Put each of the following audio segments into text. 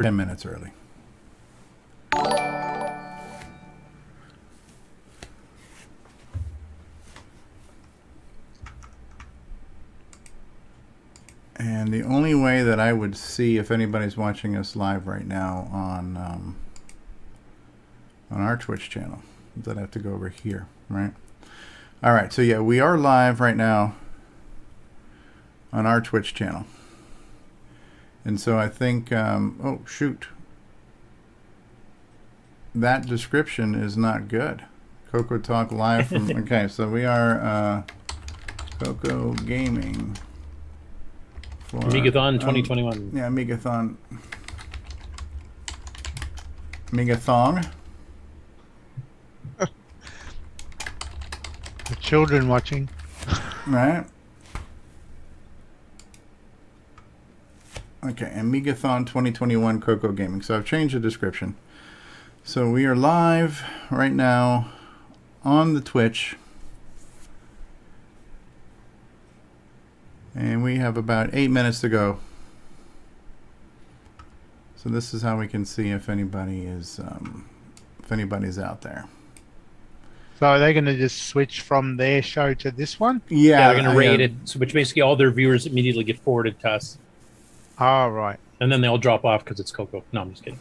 10 minutes early. And the only way that I would see if anybody's watching us live right now on our Twitch channel is that I have to go over here, right? All right, so yeah, we are live right now on our Twitch channel. And so I think, oh, shoot. That description is not good. CoCo Talk live from, okay, so we are CoCo Gaming. For, Amigathon 2021. Yeah, Amigathon. Amigathon. The children watching. Right. Okay, Amigathon 2021 CoCo Gaming. So I've changed the description. So we are live right now on the Twitch. And we have about 8 minutes to go. So this is how we can see if anybody is, if anybody's out there. So are they going to just switch from their show to this one? Yeah, they're going to rate it, so which basically all their viewers immediately get forwarded to us. Oh, right. And then they'll drop off because it's CoCo. No, I'm just kidding.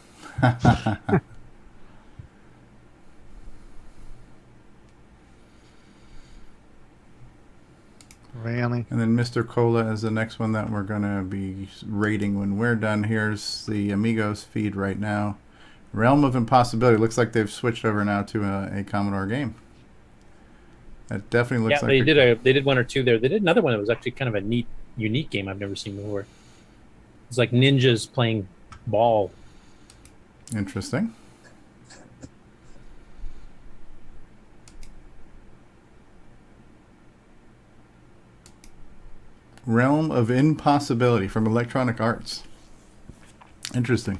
Really? And then Mr. Cola is the next one that we're going to be rating when we're done. Here's the Amigos feed right now. Realm of Impossibility. Looks like they've switched over now to a Commodore game. That definitely looks like they did one or two there. They did another one that was actually kind of a neat, unique game I've never seen before. It's like ninjas playing ball. Interesting. Realm of Impossibility from Electronic Arts. Interesting.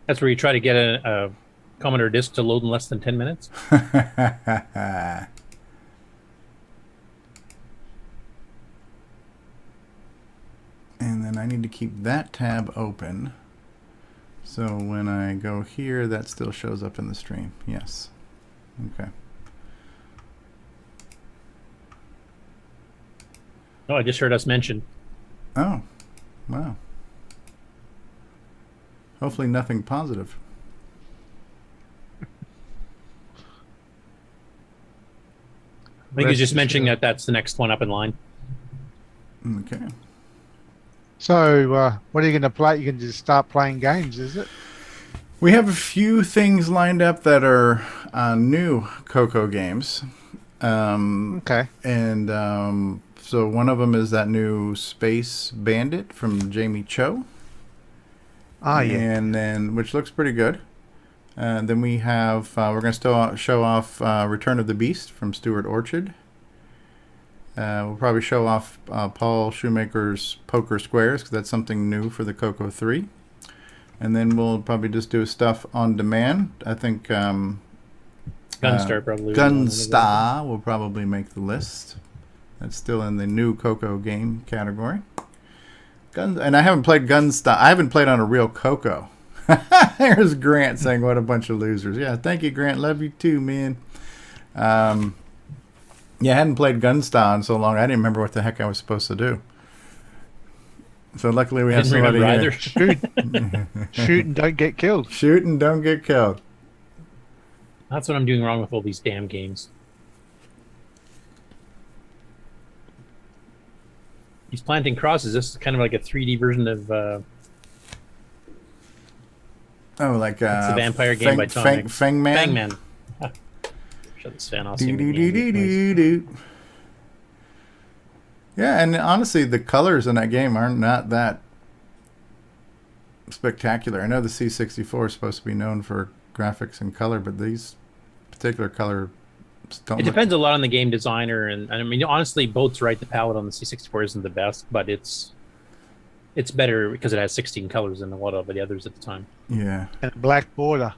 That's where you try to get a Commodore disk to load in less than 10 minutes. And then I need to keep that tab open. So when I go here, that still shows up in the stream. Yes. Okay. Oh, I just heard us mention. Oh, wow. Hopefully nothing positive. I think he's just mentioning that that's the next one up in line. Okay. So what are you going to play? You can just start playing games, is it? We have a few things lined up that are new CoCo games. Okay. And so one of them is that new Space Bandit from Jamie Cho. Ah, yeah. And then, which looks pretty good. Then we have, we're going to still show off Return of the Beast from Stuart Orchard. We'll probably show off Paul Shoemaker's Poker Squares, because that's something new for the CoCo 3. And then we'll probably just do stuff on demand. I think Gunstar probably. Gunstar will probably make the list. That's still in the new CoCo game category. And I haven't played Gunstar. I haven't played on a real CoCo. There's Grant saying, "What a bunch of losers." Yeah, thank you, Grant. Love you too, man. Yeah, I hadn't played Gunstar in so long. I didn't remember what the heck I was supposed to do. So luckily we have somebody here. Shoot. Shoot and don't get killed. Shoot and don't get killed. That's what I'm doing wrong with all these damn games. He's planting crosses. This is kind of like a 3D version of Oh, like it's a vampire game by Tom Hanks. Fangman. Fangman. Shut this fan off. Yeah, and honestly, the colors in that game are not that spectacular. I know the C64 is supposed to be known for graphics and color, but these particular color don't. It depends a lot on the game designer, and I mean, honestly, Boat's right. The palette on the C64 isn't the best, but it's better because it has 16 colors than a lot of the others at the time. Yeah. And a black border.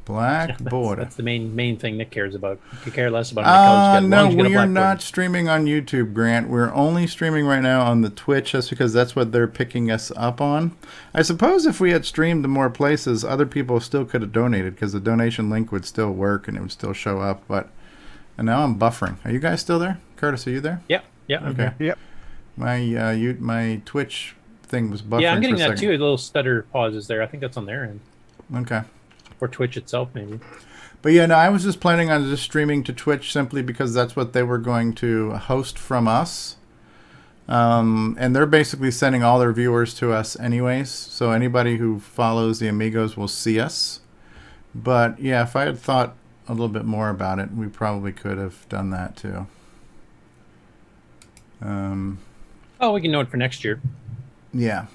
Black border. That's the main thing Nick cares about. You could care less about how many colors you get, as No, long as you get a we are black not border. streaming on YouTube, Grant. We're only streaming right now on the Twitch, just because that's what they're picking us up on. I suppose if we had streamed to more places, other people still could have donated, because the donation link would still work and it would still show up. But and now I'm buffering. Are you guys still there? Curtis, are you there? Yeah. I'm Okay. Yep. My Twitch thing was buffering. Yeah, I'm getting for a that second. too. A little stutter pauses there. I think that's on their end. Okay. Or Twitch itself, maybe. But yeah, no, I was just planning on just streaming to Twitch simply because that's what they were going to host from us. And they're basically sending all their viewers to us anyways. So anybody who follows the Amigos will see us. But yeah, if I had thought a little bit more about it, we probably could have done that too. Oh, we can know it for next year. Yeah.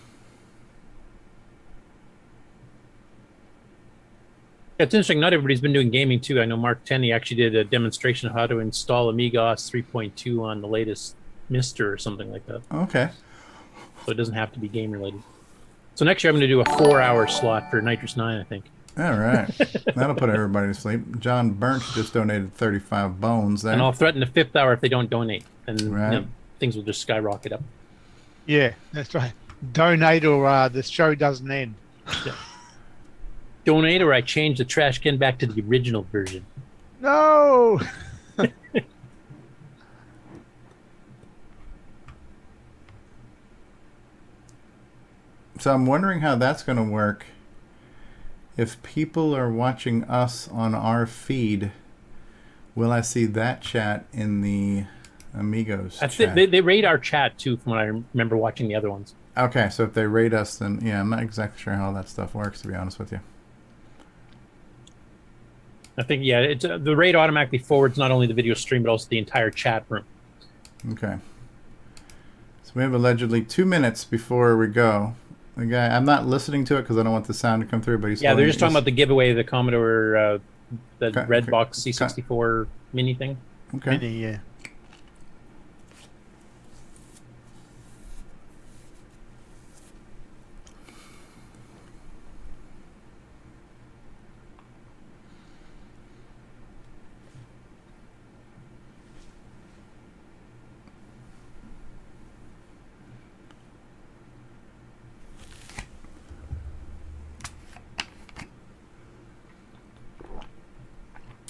It's interesting. Not everybody's been doing gaming too. I know Mark Tenney actually did a demonstration of how to install Amigathon 3.2 on the latest Mister or something like that. Okay. So it doesn't have to be game related. So next year I'm going to do a 4-hour slot for Nitrous 9, I think. All right. That'll put everybody to sleep. John Burnt just donated 35 bones there. And I'll threaten the 5th hour if they don't donate. And Right. you know, things will just skyrocket up. Yeah, that's right. Donate or the show doesn't end. Yeah. Donate or I change the trash can back to the original version. No. So I'm wondering how that's going to work. If people are watching us on our feed, will I see that chat in the Amigos chat? They rate our chat too, from what I remember watching the other ones. Okay, so if they rate us, then yeah, I'm not exactly sure how that stuff works, to be honest with you. I think, yeah, it's the rate automatically forwards not only the video stream, but also the entire chat room. Okay. So we have allegedly 2 minutes before we go. The guy, I'm not listening to it because I don't want the sound to come through, but he's Yeah, they're just talking about the giveaway of the Commodore, the Okay, red okay. box C64 mini thing. Okay. Yeah.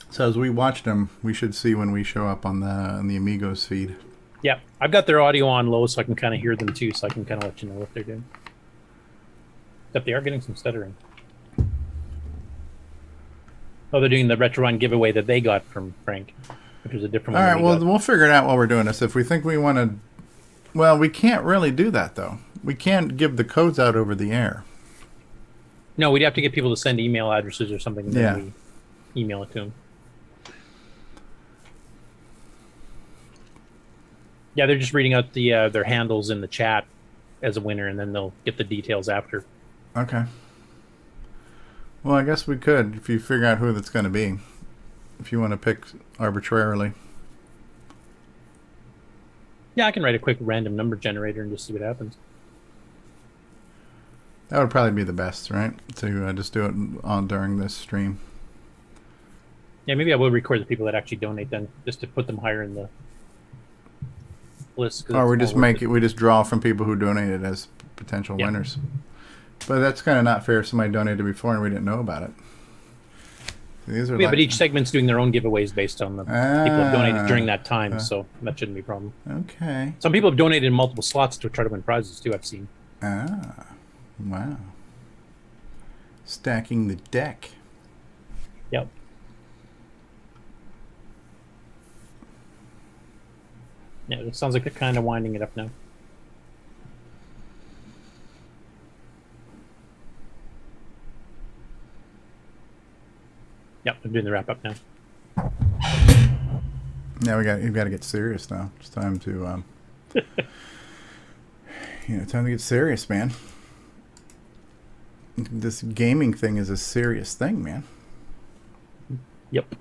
So as we watch them, we should see when we show up on the Amigos feed. Yeah, I've got their audio on low so I can kind of hear them too, so I can kind of let you know what they're doing. Except they are getting some stuttering. Oh, they're doing the Retro Run giveaway that they got from Frank, which was a different All one. right, well, we'll figure it out while we're doing this. If we think we want to... Well, we can't really do that, though. We can't give the codes out over the air. No, we'd have to get people to send email addresses or something, and then Yeah. we email it to them. Yeah, they're just reading out the their handles in the chat as a winner, and then they'll get the details after. Okay. Well, I guess we could, if you figure out who that's going to be. If you want to pick arbitrarily. Yeah, I can write a quick random number generator and just see what happens. That would probably be the best, right? To just do it on during this stream. Yeah, maybe I will record the people that actually donate then, just to put them higher in the list. Or we just we just draw from people who donated as potential winners. But that's kind of not fair if somebody donated before and we didn't know about it. These are But each segment's doing their own giveaways based on the people who have donated during that time, so that shouldn't be a problem. Okay. Some people have donated in multiple slots to try to win prizes too, I've seen. Ah. Wow. Stacking the deck. Yep. Yeah, it sounds like they're kind of winding it up now. Yep, they're doing the wrap up now. Now you've got to get serious now. It's time to time to get serious, man. This gaming thing is a serious thing, man. Yep.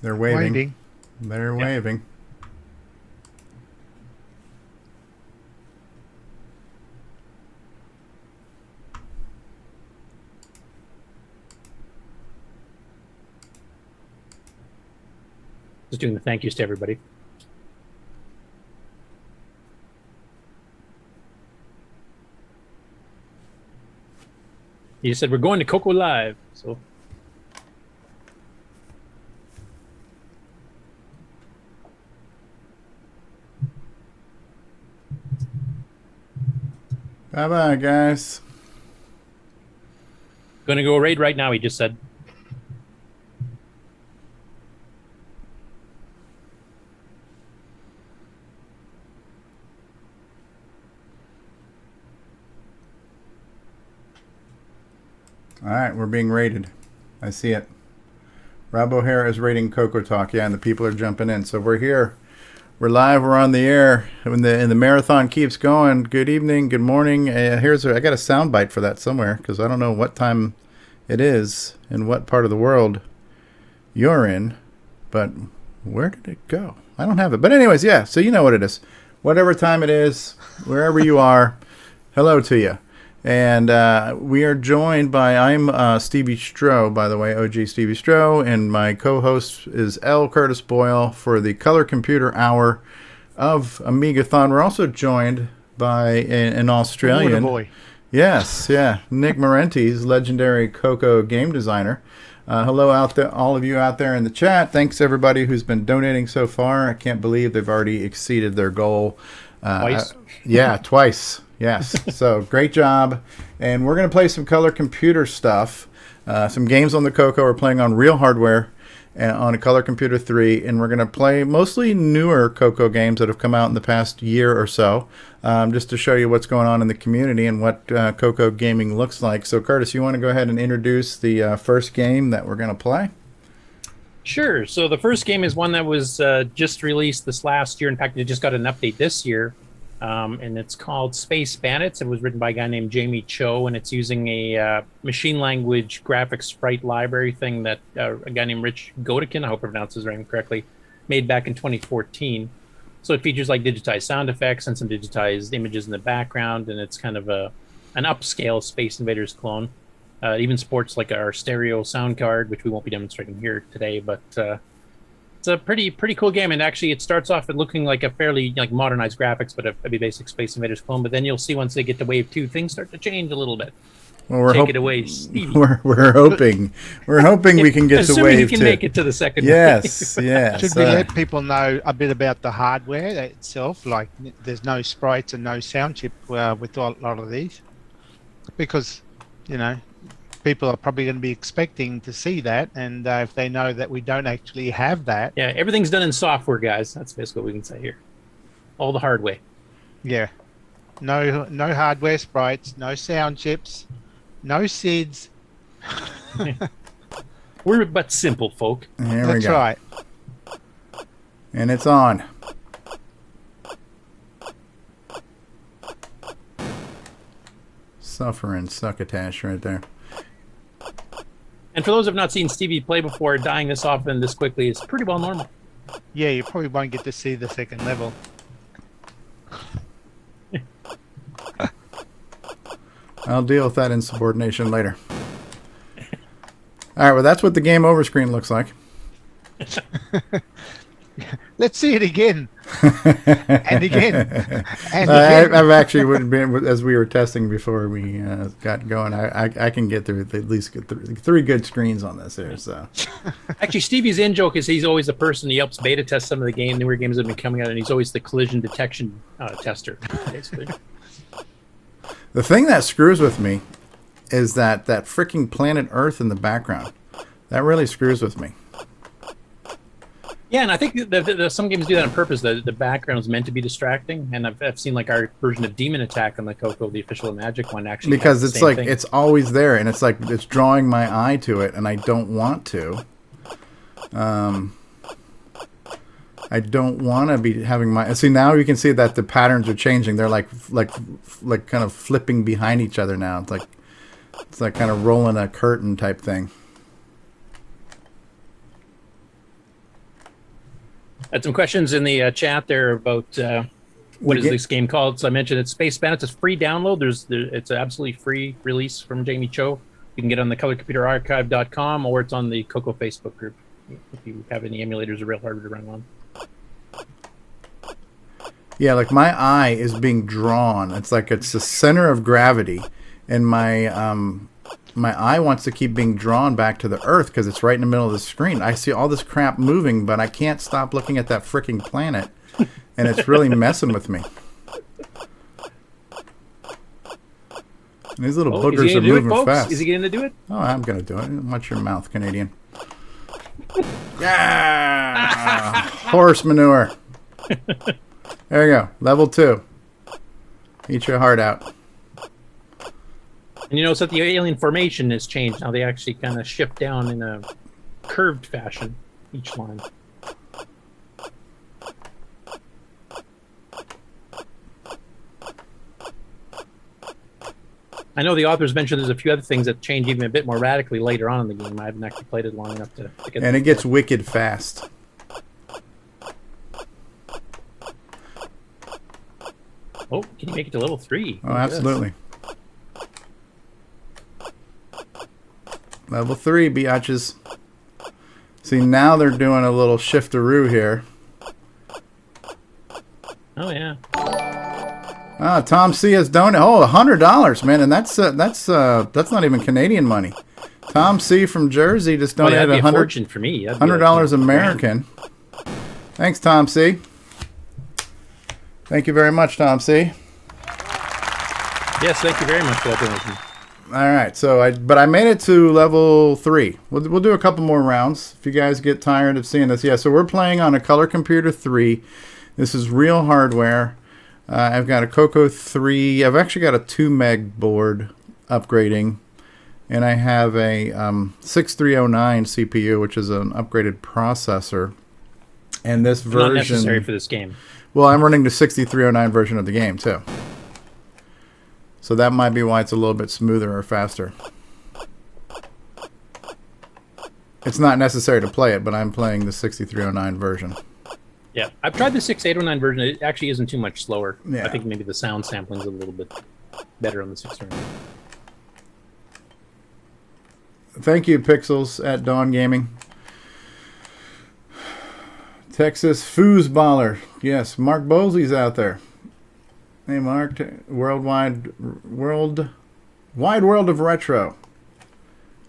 They're waving. Waving. They're waving. Just doing the thank yous to everybody. You said we're going to CoCo Live, so Bye-bye, guys. gonna go raid right now. He just said. All right, we're being rated. I see it. Rob O'Hara is rating CoCo Talk. Yeah, and the people are jumping in. So we're here. We're live. We're on the air. And the marathon keeps going. Good evening. Good morning. I got a sound bite for that somewhere because I don't know what time it is and what part of the world you're in. But where did it go? I don't have it. But anyways, yeah. So you know what it is. Whatever time it is, wherever you are, hello to you. And we are joined by, I'm Stevie Stroh, by the way, OG Stevie Stroh, and my co-host is L. Curtis Boyle for the Color Computer Hour of Amigathon. We're also joined by an Australian. Boy. Yes, yeah, Nick Marenti's legendary CoCo game designer. Hello out there, all of you out there in the chat. Thanks everybody who's been donating so far. I can't believe they've already exceeded their goal. Twice? Yeah, twice. Yes. So great job. And we're going to play some color computer stuff. Some games on the CoCo. We're playing on real hardware on a Color Computer 3. And we're going to play mostly newer CoCo games that have come out in the past year or so. Just to show you what's going on in the community and what CoCo gaming looks like. So Curtis, you want to go ahead and introduce the first game that we're going to play? Sure. So the first game is one that was just released this last year. In fact, it just got an update this year. And it's called Space Bandits. It was written by a guy named Jamie Cho, and it's using a machine language graphics sprite library thing that a guy named Rich Godekin, I hope I pronounced his name correctly, made back in 2014. So it features like digitized sound effects and some digitized images in the background, and it's kind of an upscale Space Invaders clone. It even supports like our stereo sound card, which we won't be demonstrating here today, but it's a pretty cool game. And actually it starts off at looking like a fairly like modernized graphics, but a basic Space Invaders clone. But then you'll see once they get to Wave 2, things start to change a little bit. Well, Take it away, Stevie. We're hoping we can get to Assuming Wave you can 2. make it to the second Yes, wave. yes. Should we let people know a bit about the hardware itself? Like, there's no sprites and no sound chip with a lot of these, because people are probably going to be expecting to see that, and if they know that we don't actually have that. Yeah, everything's done in software, guys. That's basically what we can say here. All the hard way. Yeah, no hardware sprites, no sound chips, no SIDs. We're but simple folk. Here we That's go. right. And it's on. Suffering succotash right there. And for those who have not seen Stevie play before, dying this often, this quickly is pretty well normal. Yeah, you probably won't get to see the second level. I'll deal with that insubordination later. All right, well, that's what the game over screen looks like. Let's see it again. And again. And again. I've actually been, as we were testing before we got going, I can get through at least get three good screens on this here. So Actually, Stevie's in joke is he's always the person, he helps beta test some of the newer games that have been coming out, and he's always the collision detection tester, basically. the thing that screws with me is that freaking planet Earth in the background. That really screws with me. Yeah, and I think that some games do that on purpose. The background is meant to be distracting, and I've seen like our version of Demon Attack on the CoCo, the official Magic one, actually. Because has the it's same like thing. it's always there, and it's like it's drawing my eye to it, and I don't want to. I don't want to be having my. See, now you can see that the patterns are changing. They're like kind of flipping behind each other now. It's like kind of rolling a curtain type thing. Had some questions in the chat there about what is ga- this game called. So I mentioned it's Space Bandits. It's free download. It's an absolutely free release from Jamie Cho. You can get it on the colorcomputerarchive.com or it's on the CoCo Facebook group if you have any emulators or real hardware to run on. Yeah, like my eye is being drawn. It's like it's the center of gravity, and my eye wants to keep being drawn back to the Earth because it's right in the middle of the screen. I see all this crap moving, but I can't stop looking at that freaking planet, and it's really messing with me. And these little boogers are moving fast. Is he going to do it? Oh, I'm going to do it. Watch your mouth, Canadian. Yeah! Horse manure. There you go. Level 2. Eat your heart out. And you notice that the alien formation has changed. Now they actually kind of shift down in a curved fashion, each line. I know the authors mentioned there's a few other things that change even a bit more radically later on in the game. I haven't actually played it long enough to get. And it gets wicked fast. Oh, can you make it to level 3? Oh, absolutely. Level 3, biatches. See, now they're doing a little shiftaroo here. Oh yeah. Ah, Tom C has donated. Oh, $100, man, and that's not even Canadian money. Tom C from Jersey just donated that'd be a fortune for me. $100 American. Thanks, Tom C. Thank you very much, Tom C. Yes, thank you very much for that donation. All right, so I made it to level 3. We'll do a couple more rounds if you guys get tired of seeing this. Yeah, so we're playing on a Color Computer 3. This is real hardware. I've got a CoCo 3. I've actually got a 2 meg board upgrading, and I have a 6309 CPU, which is an upgraded processor. And this version, not necessary for this game. Well, I'm running the 6309 version of the game too. So that might be why it's a little bit smoother or faster. It's not necessary to play it, but I'm playing the 6309 version. Yeah, I've tried the 6809 version. It actually isn't too much slower. Yeah. I think maybe the sound sampling is a little bit better on the 609. Thank you, Pixels at Dawn Gaming. Texas Foosballer. Yes, Mark Bosley's out there. Hey, Mark. Wide world of retro.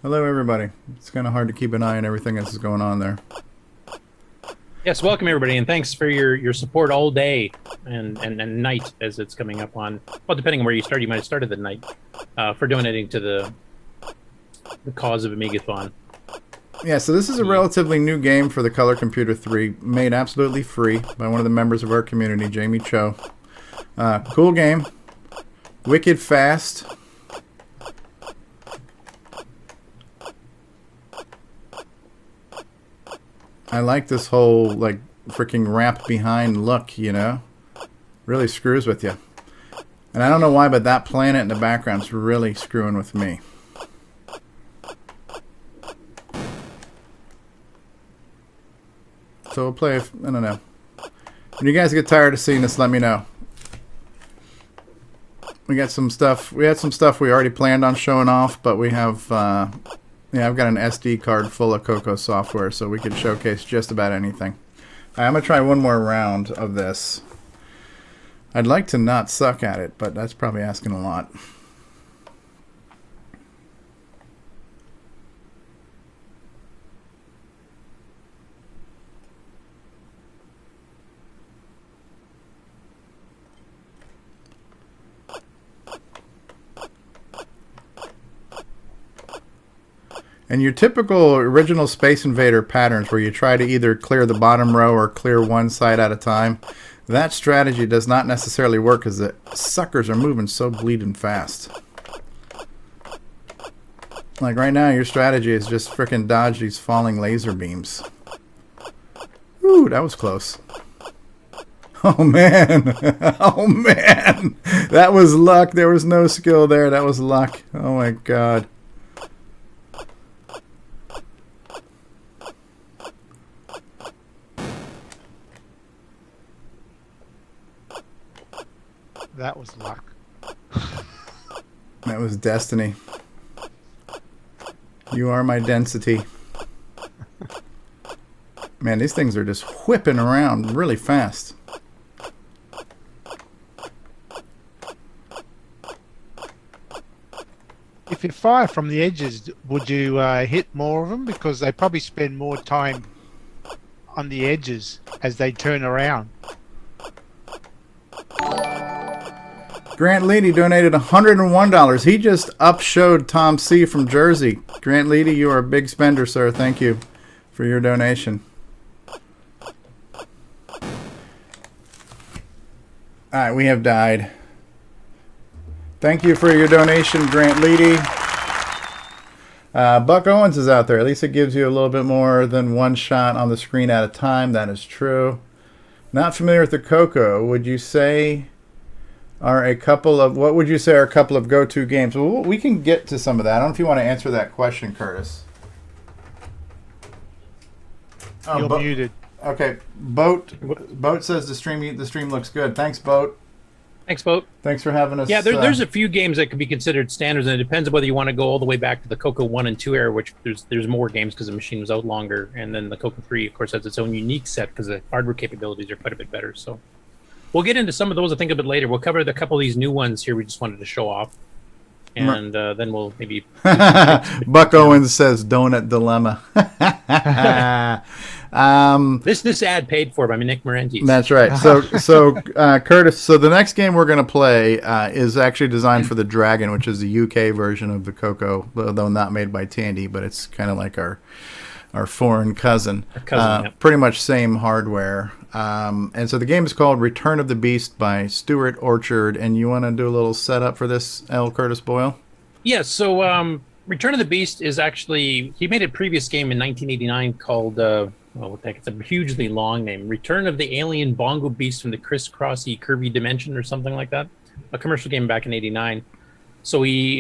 Hello, everybody. It's kind of hard to keep an eye on everything that's going on there. Yes, welcome everybody, and thanks for your support all day and night as it's coming up on. Well, depending on where you start, you might have started the night for donating to the cause of Amigathon. Yeah, so this is a relatively new game for the Color Computer 3, made absolutely free by one of the members of our community, Jamie Cho. Cool game, wicked fast. I like this whole, like, freaking wrap behind look, you know? Really screws with you. And I don't know why, but that planet in the background's really screwing with me. So we'll play, I don't know. When you guys get tired of seeing this, let me know. We got some stuff, we had some stuff we already planned on showing off, but we have, yeah, I've got an SD card full of CoCo software, so we could showcase just about anything. All right, I'm going to try one more round of this. I'd like to not suck at it, but that's probably asking a lot. And your typical original Space Invader patterns where you try to either clear the bottom row or clear one side at a time, that strategy does not necessarily work because the suckers are moving so bleeding fast. Like right now, your strategy is just frickin' dodge these falling laser beams. Ooh, that was close. Oh man, oh man, that was luck. There was no skill there. That was luck. Oh my god. That was luck. That was destiny. You are my density. Man, these things are just whipping around really fast. If you fire from the edges, would you hit more of them? Because they probably spend more time on the edges as they turn around. Grant Leedy donated $101. He just upshowed Tom C. from Jersey. Grant Leedy, you are a big spender, sir. Thank you for your donation. All right, we have died. Thank you for your donation, Grant Leedy. Buck Owens is out there. At least it gives you a little bit more than one shot on the screen at a time. That is true. Not familiar with the CoCo. Would you say are a couple of go-to games? Well, we can get to some of that. I don't know if you want to answer that question, Curtis. Oh, You're muted. Okay, Boat says the stream looks good. Thanks, Boat. Thanks, Boat. Thanks for having us. Yeah, there's a few games that could be considered standards, and it depends on whether you want to go all the way back to the CoCo 1 and 2 era, which there's more games because the machine was out longer, and then the CoCo 3, of course, has its own unique set because the hardware capabilities are quite a bit better. So we'll get into some of those, I think, a bit later. We'll cover a couple of these new ones here we just wanted to show off, and then we'll maybe... Buck Owens says, Donut Dilemma. This ad paid for by Nick Marenti. That's right. So Curtis, so the next game we're going to play is actually designed for the Dragon, which is the UK version of the CoCo, though not made by Tandy, but it's kind of like our foreign cousin. Yeah. Pretty much same hardware. And so the game is called Return of the Beast by Stuart Orchard. And you want to do a little setup for this, L. Curtis Boyle? Yeah, so Return of the Beast is actually... He made a previous game in 1989 called... what the heck? It's a hugely long name. Return of the Alien Bongo Beast from the Crisscrossy Curvy Dimension or something like that. A commercial game back in 89. So he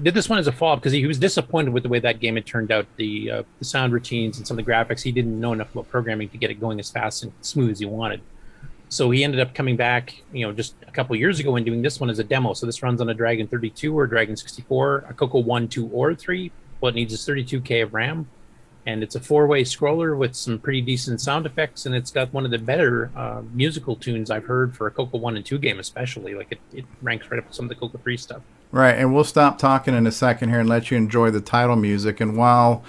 did this one as a follow-up because he was disappointed with the way that game had turned out. The sound routines and some of the graphics, he didn't know enough about programming to get it going as fast and smooth as he wanted. So he ended up coming back, just a couple of years ago and doing this one as a demo. So this runs on a Dragon 32 or Dragon 64, a CoCo 1, 2, or 3. What it needs is 32K of RAM. And it's a 4-way scroller with some pretty decent sound effects, and it's got one of the better musical tunes I've heard for a CoCo 1 and 2 game, especially. Like it ranks right up with some of the CoCo 3 stuff. Right, and we'll stop talking in a second here and let you enjoy the title music. And while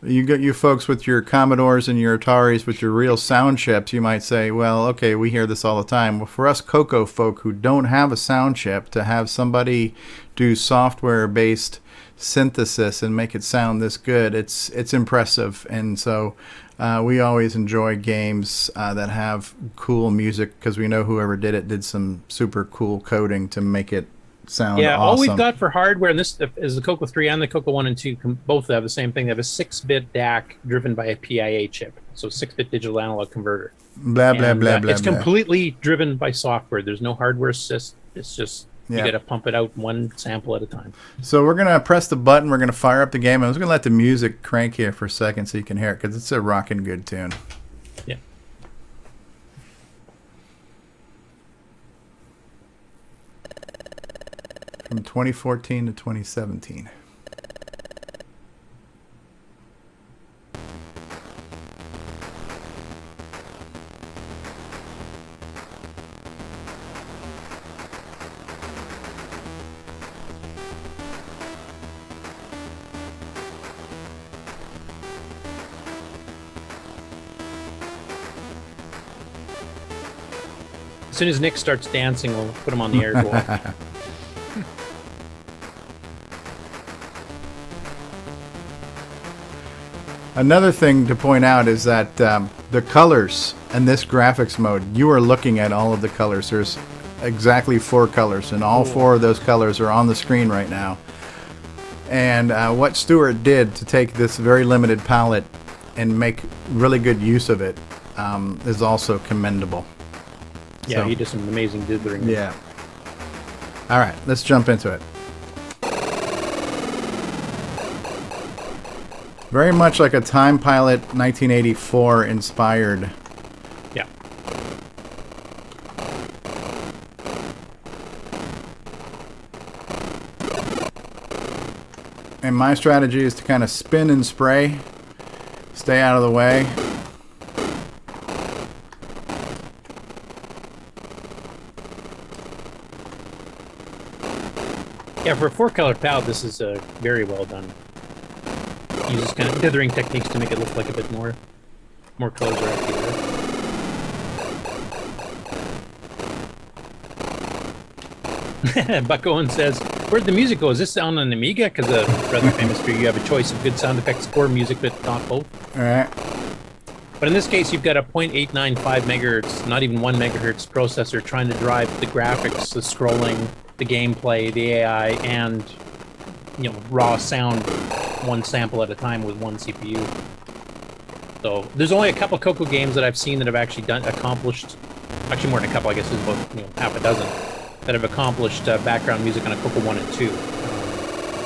you got you folks with your Commodores and your Ataris with your real sound chips, you might say, well, okay, we hear this all the time. Well, for us CoCo folk who don't have a sound chip, to have somebody do software-based synthesis and make it sound this good, it's impressive. And so we always enjoy games that have cool music because we know whoever did it did some super cool coding to make it sound awesome. All we've got for hardware, and this is the CoCo 3 and the CoCo 1 and 2 both have the same thing. They have a 6-bit DAC driven by a PIA chip, so 6-bit digital analog converter. Blah blah blah blah. It's completely driven by software. There's no hardware assist. It's just you got to pump it out one sample at a time. So we're going to press the button. We're going to fire up the game. I was going to let the music crank here for a second so you can hear it because it's a rocking good tune. Yeah. From 2014 to 2017. As soon as Nick starts dancing, we'll put him on the air as well. Another thing to point out is that the colors in this graphics mode, you are looking at all of the colors. There's exactly 4 colors, and all 4 of those colors are on the screen right now. And what Stuart did to take this very limited palette and make really good use of it is also commendable. Yeah, he did some amazing dithering. Yeah. All right, let's jump into it. Very much like a Time Pilot 1984 inspired. Yeah. And my strategy is to kind of spin and spray. Stay out of the way. Yeah, for a 4-color palette, this is very well done. Uses kind of dithering techniques to make it look like a bit more colors are actually there. Buck Owen says, "Where'd the music go? Is this on an Amiga? Because it's rather famous for you have a choice of good sound effects or music, but not both." All right. But in this case, you've got a 0.895 megahertz, not even 1 megahertz processor trying to drive the graphics, the scrolling, the gameplay, the AI, and raw sound, one sample at a time with one CPU. So there's only a couple CoCo games that I've seen that have actually accomplished, actually more than a couple, I guess there's about half a dozen, that have accomplished background music on a CoCo 1 and 2.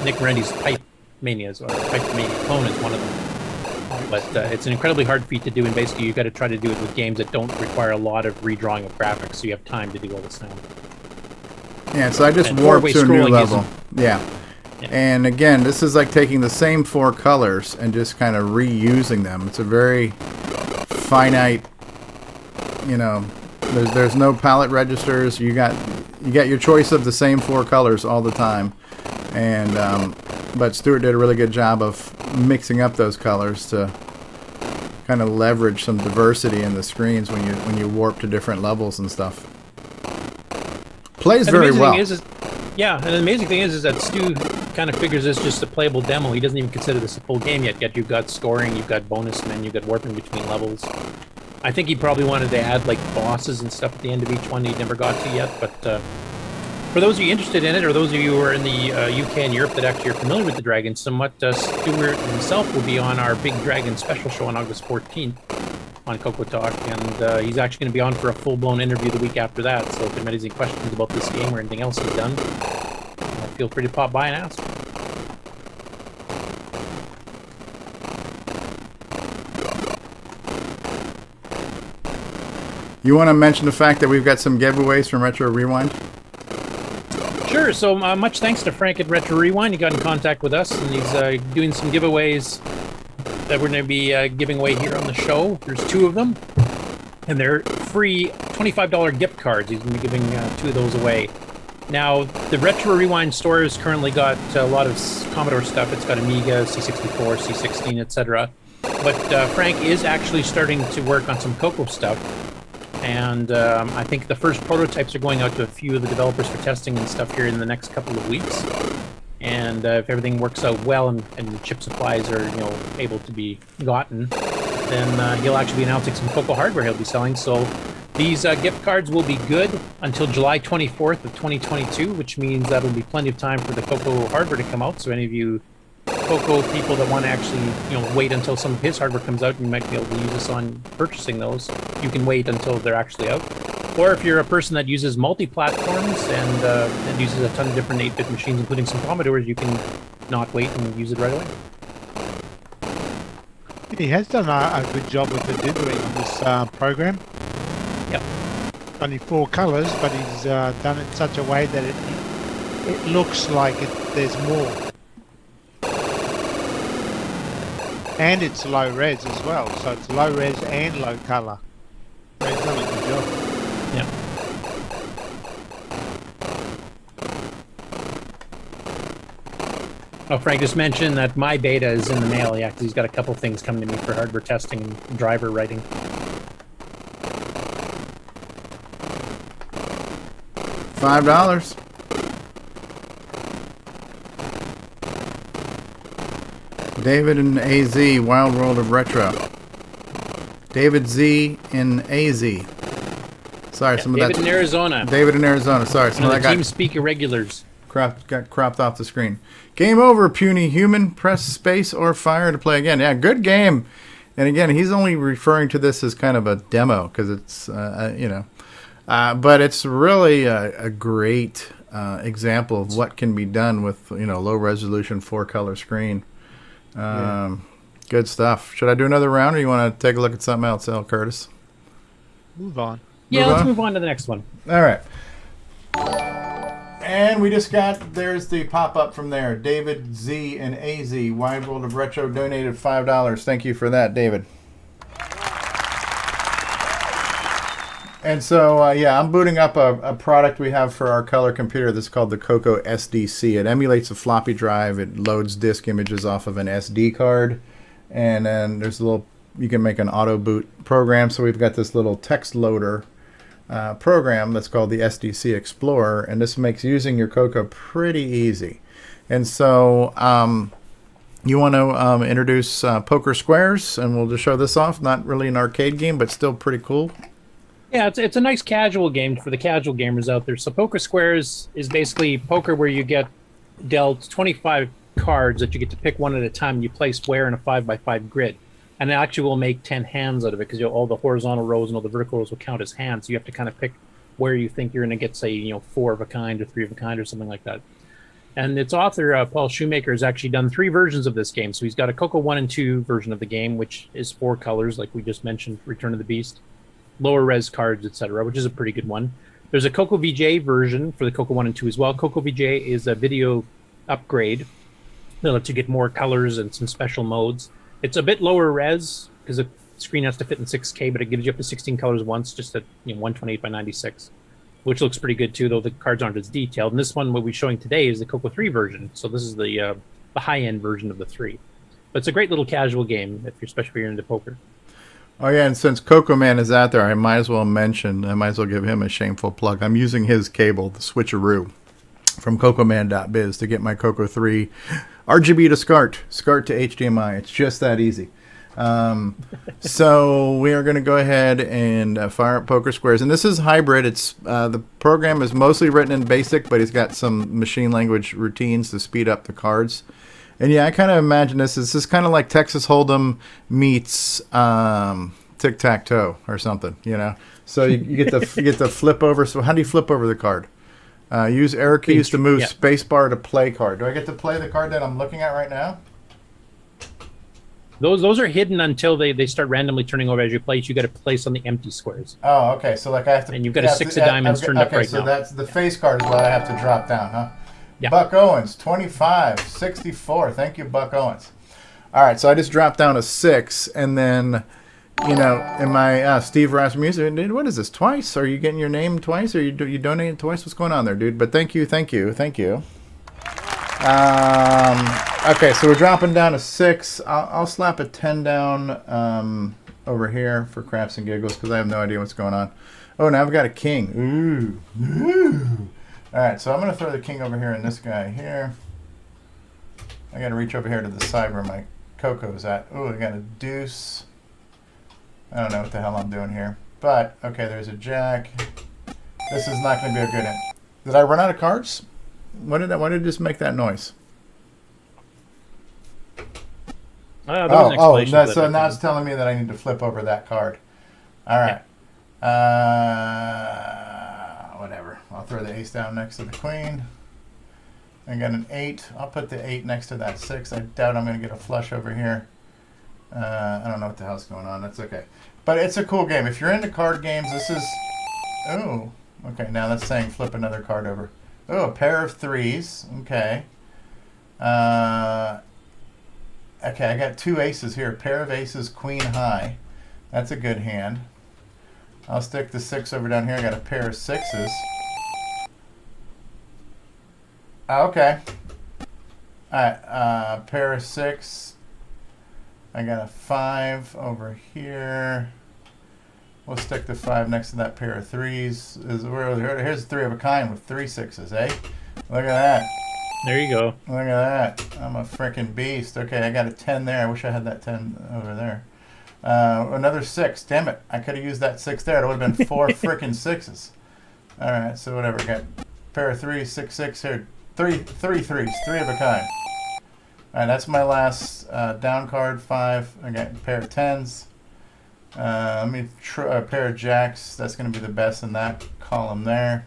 Nick Morendi's Pipe Mania clone is one of them. But it's an incredibly hard feat to do, and basically you've got to try to do it with games that don't require a lot of redrawing of graphics, so you have time to do all the sound. Yeah, so I just And warped to a new scrolling level. Yeah. And again, this is like taking the same 4 colors and just kind of reusing them. It's a very finite, there's no palette registers. You got your choice of the same 4 colors all the time. And but Stuart did a really good job of mixing up those colors to kind of leverage some diversity in the screens when you warp to different levels and stuff. Plays very well. And the amazing thing is that Stu kind of figures this just a playable demo. He doesn't even consider this a full game yet. Yet you've got scoring, you've got bonus men, you've got warping between levels. I think he probably wanted to add like bosses and stuff at the end of each one he never got to yet. But for those of you interested in it, or those of you who are in the UK and Europe that actually are familiar with the Dragon, somewhat Stuart himself will be on our Big Dragon special show on August 14th on CoCo Talk, and he's actually going to be on for a full-blown interview the week after that. So if anybody has any questions about this game or anything else he's done, feel free to pop by and ask. You want to mention the fact that we've got some giveaways from Retro Rewind? Sure. So much thanks to Frank at Retro Rewind. He got in contact with us, and he's doing some giveaways that we're going to be giving away here on the show. There's 2 of them, and they're free $25 gift cards. He's going to be giving 2 of those away. Now, the Retro Rewind store has currently got a lot of Commodore stuff. It's got Amiga, C64, C16, etc. But Frank is actually starting to work on some CoCo stuff. And I think the first prototypes are going out to a few of the developers for testing and stuff here in the next couple of weeks. And if everything works out well and chip supplies are able to be gotten, then he'll actually be announcing some CoCo hardware he'll be selling. So these gift cards will be good until July 24th of 2022, which means that'll be plenty of time for the CoCo hardware to come out. So any of you CoCo people that want to actually wait until some of his hardware comes out, and you might be able to use this on purchasing those, you can wait until they're actually out. Or if you're a person that uses multi-platforms and uses a ton of different 8-bit machines, including some Commodores, you can not wait and use it right away. He has done a good job with the dithering on this program. Yep. Only 4 colors, but he's done it in such a way that it looks like there's more. And it's low res as well, so it's low res and low color. So he's done a good job. Yeah. Oh, Frank just mentioned that my beta is in the mail. Yeah, because he's got a couple things coming to me for hardware testing and driver writing. $5. David and AZ, Wild World of Retro. David Z in AZ. Sorry, some of that. David in Arizona. David in Arizona. Sorry, some of that got TeamSpeak irregulars. got cropped off the screen. Game over, puny human. Press space or fire to play again. Yeah, good game. And again, he's only referring to this as kind of a demo because it's, but it's really a great example of what can be done with low resolution 4-color screen. Good stuff. Should I do another round, or you want to take a look at something else, Curtis? Move on. Yeah, let's move on to the next one. All right. And we just got, there's the pop-up from there. David Z and AZ, Wide World of Retro, donated $5. Thank you for that, David. And so, yeah, I'm booting up a product we have for our color computer that's called the CoCo SDC. It emulates a floppy drive. It loads disk images off of an SD card. And then there's a little, you can make an auto boot program. So we've got this little text loader program that's called the SDC Explorer. And this makes using your CoCo pretty easy. And so you want to introduce Poker Squares, and we'll just show this off. Not really an arcade game, but still pretty cool. Yeah, it's a nice casual game for the casual gamers out there. So Poker Squares is basically poker where you get dealt 25 cards that you get to pick one at a time. You play square in a 5x5 grid. And it actually will make 10 hands out of it because all the horizontal rows and all the vertical rows will count as hands. So you have to kind of pick where you think you're going to get, say, 4 of a kind or 3 of a kind or something like that. And its author, Paul Shoemaker, has actually done 3 versions of this game. So he's got a CoCo 1 and 2 version of the game, which is 4 colors, like we just mentioned, Return of the Beast. Lower res cards, etc., which is a pretty good one. There's a CoCo VJ version for the CoCo 1 and 2 as well. CoCo VJ is a video upgrade that lets you get more colors and some special modes. It's a bit lower res because the screen has to fit in 6K, but it gives you up to 16 colors once, just at 128 by 96, which looks pretty good too, though the cards aren't as detailed. And this one, what we're showing today, is the CoCo 3 version. So this is the high-end version of the 3. But it's a great little casual game, especially if you're into poker. Oh, yeah, and since CoCo Man is out there, I might as well give him a shameful plug. I'm using his cable, the switcheroo, from CoComan.biz to get my CoCo 3 RGB to SCART to HDMI. It's just that easy. So we are going to go ahead and fire up Poker Squares. And this is hybrid. It's the program is mostly written in BASIC, but he's got some machine language routines to speed up the cards. And yeah, I kind of imagine this is kind of like Texas Hold'em meets tic-tac-toe or something, So you get the flip over. So how do you flip over the card? Use arrow keys to move, spacebar to play card. Do I get to play the card that I'm looking at right now? Those are hidden until they start randomly turning over as you place. You got to place on the empty squares. Oh, okay. So like I have to. And you've got a 6 of diamonds turned up right now. So that's the face card is what I have to drop down, huh? Yeah. Buck Owens, 25.64. Thank you, Buck Owens. All right, so I just dropped down a 6, and then, in my Steve Rasmussen, dude, what is this, twice? Are you getting your name twice? Or you donated twice? What's going on there, dude? But thank you. Okay, so we're dropping down a 6. I'll slap a 10 down over here for craps and giggles because I have no idea what's going on. Oh, now I've got a king. Ooh. All right, so I'm going to throw the king over here and this guy here. I got to reach over here to the side where my CoCo's at. Ooh, I got a deuce. I don't know what the hell I'm doing here. But, okay, there's a jack. This is not going to be a good end. Did I run out of cards? Why did it just make that noise? So now it's telling me that I need to flip over that card. All right. Whatever. I'll throw the ace down next to the queen. I got an 8. I'll put the 8 next to that 6. I doubt I'm going to get a flush over here. I don't know what the hell's going on. That's okay. But it's a cool game. If you're into card games, this is... Oh, okay. Now that's saying flip another card over. Oh, a pair of 3s. Okay. Okay, I got 2 aces here. A pair of aces, queen high. That's a good hand. I'll stick the 6 over down here. I got a pair of 6s. Okay. All right, pair of 6. I got a 5 over here. We'll stick the 5 next to that pair of 3s. Here's 3 of a kind with 3 6s, eh? Look at that. There you go. Look at that. I'm a freaking beast. Okay, I got a 10 there. I wish I had that 10 over there. Another 6. Damn it. I could have used that 6 there. It would have been 4 freaking 6s. All right, so whatever. Got a pair of 3s, 6, 6 here. 3 3s. 3 of a kind. All right, that's my last down card. 5. I got a pair of 10s. Let me try a pair of jacks. That's going to be the best in that column there.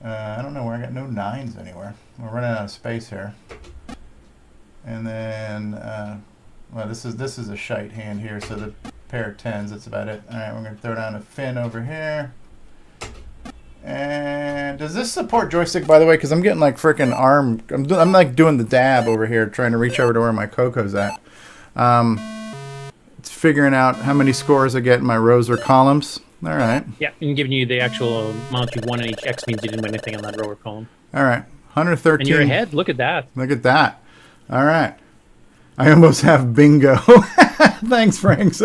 I don't know where I got no 9s anywhere. We're running out of space here. And then, well, this is a shite hand here, so the pair of 10s, that's about it. All right, we're going to throw down a fin over here. And does this support joystick, by the way? Because I'm getting like freaking arm. I'm like doing the dab over here, trying to reach over to where my CoCo's at. It's figuring out how many scores I get in my rows or columns. All right. Yeah, and giving you the actual amount you won in each X means you didn't win anything on that row or column. All right. 113. And you're ahead. Look at that. Look at that. All right. I almost have bingo. Thanks, Franks.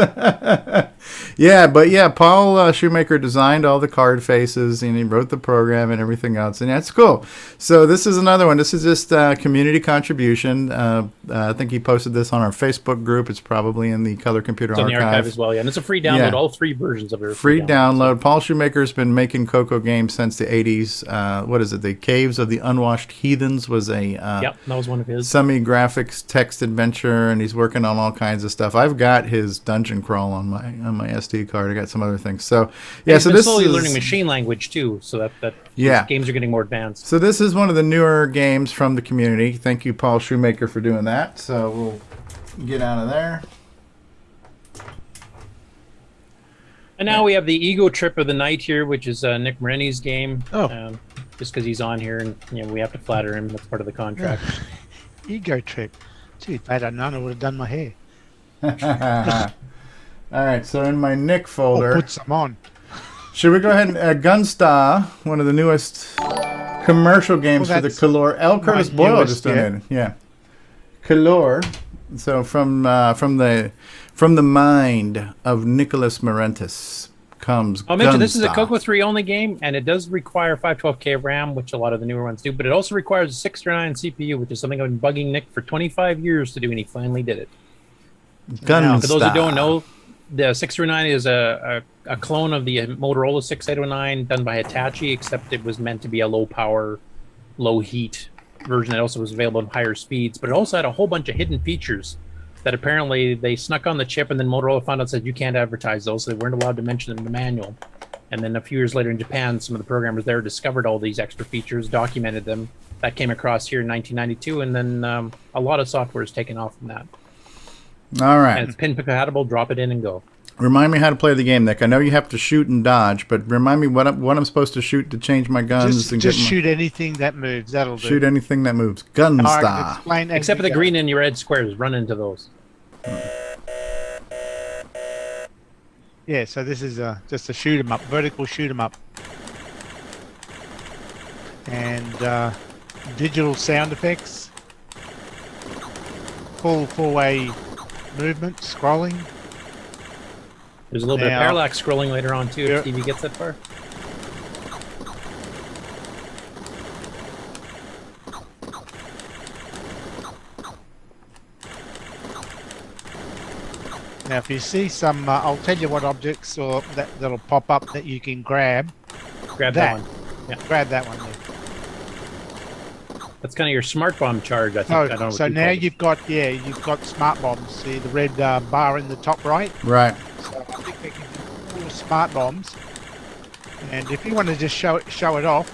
Paul Shoemaker designed all the card faces, and he wrote the program and everything else, and that's cool. So this is another one. This is just community contribution. I think he posted this on our Facebook group. It's probably in the Color Computer Archive. It's on the archive as well, yeah. And it's a free download. Yeah. All 3 versions of it are free download. Paul Shoemaker's been making CoCo games since the 80s. What is it? The Caves of the Unwashed Heathens was a that was one of his semi-graphics text adventure. And he's working on all kinds of stuff. I've got his dungeon crawl on my SD card. I got some other things. So yeah, so this slowly learning machine language too, so that games are getting more advanced. So this is one of the newer games from the community. Thank you, Paul Shoemaker, for doing that. So we'll get out of there. And now we have the Ego Trip of the Night here, which is Nick Moreni's game. Just because he's on here, and we have to flatter him. That's part of the contract. Ego Trip. Gee, if I'd known, I would have done my hair. All right, so in my Nick folder... put some on. Should we go ahead and... Gunstar, one of the newest commercial games for the Color. L. Curtis Boyle just donated. Yeah. Color. So from the mind of Nicholas Morentis comes I'll mention this is a CoCo 3 only game, and it does require 512K RAM, which a lot of the newer ones do, but it also requires a 639 CPU, which is something I've been bugging Nick for 25 years to do, and he finally did it. Gunstar. For those who don't know, the 639 is a clone of the Motorola 6809 done by Hitachi, except it was meant to be a low power, low heat version. It also was available at higher speeds, but it also had a whole bunch of hidden features that apparently they snuck on the chip, and then Motorola found out said you can't advertise those, so they weren't allowed to mention them in the manual. And then a few years later in Japan, some of the programmers there discovered all these extra features, documented them. That came across here in 1992, and then a lot of software is taken off from that. All right. And it's pin compatible. Drop it in and go. Remind me how to play the game, Nick. I know you have to shoot and dodge, but remind me what I'm supposed to shoot to change my guns. Just shoot anything that moves. That'll do. Shoot anything that moves. Gunstar. Except for the green and red squares. Run into those. Yeah, so this is just a shoot 'em up, vertical shoot 'em up, and digital sound effects, full four-way movement, scrolling. There's a little bit of parallax scrolling later on too. If TV gets that far. Now, if you see some, I'll tell you what objects or that'll pop up that you can grab. Grab that one. Yeah, grab that one there. That's kind of your smart bomb charge, I think. Oh, I don't know so now you've got smart bombs. See the red bar in the top right? Right. So I think they can do all smart bombs. And if you want to just show it off,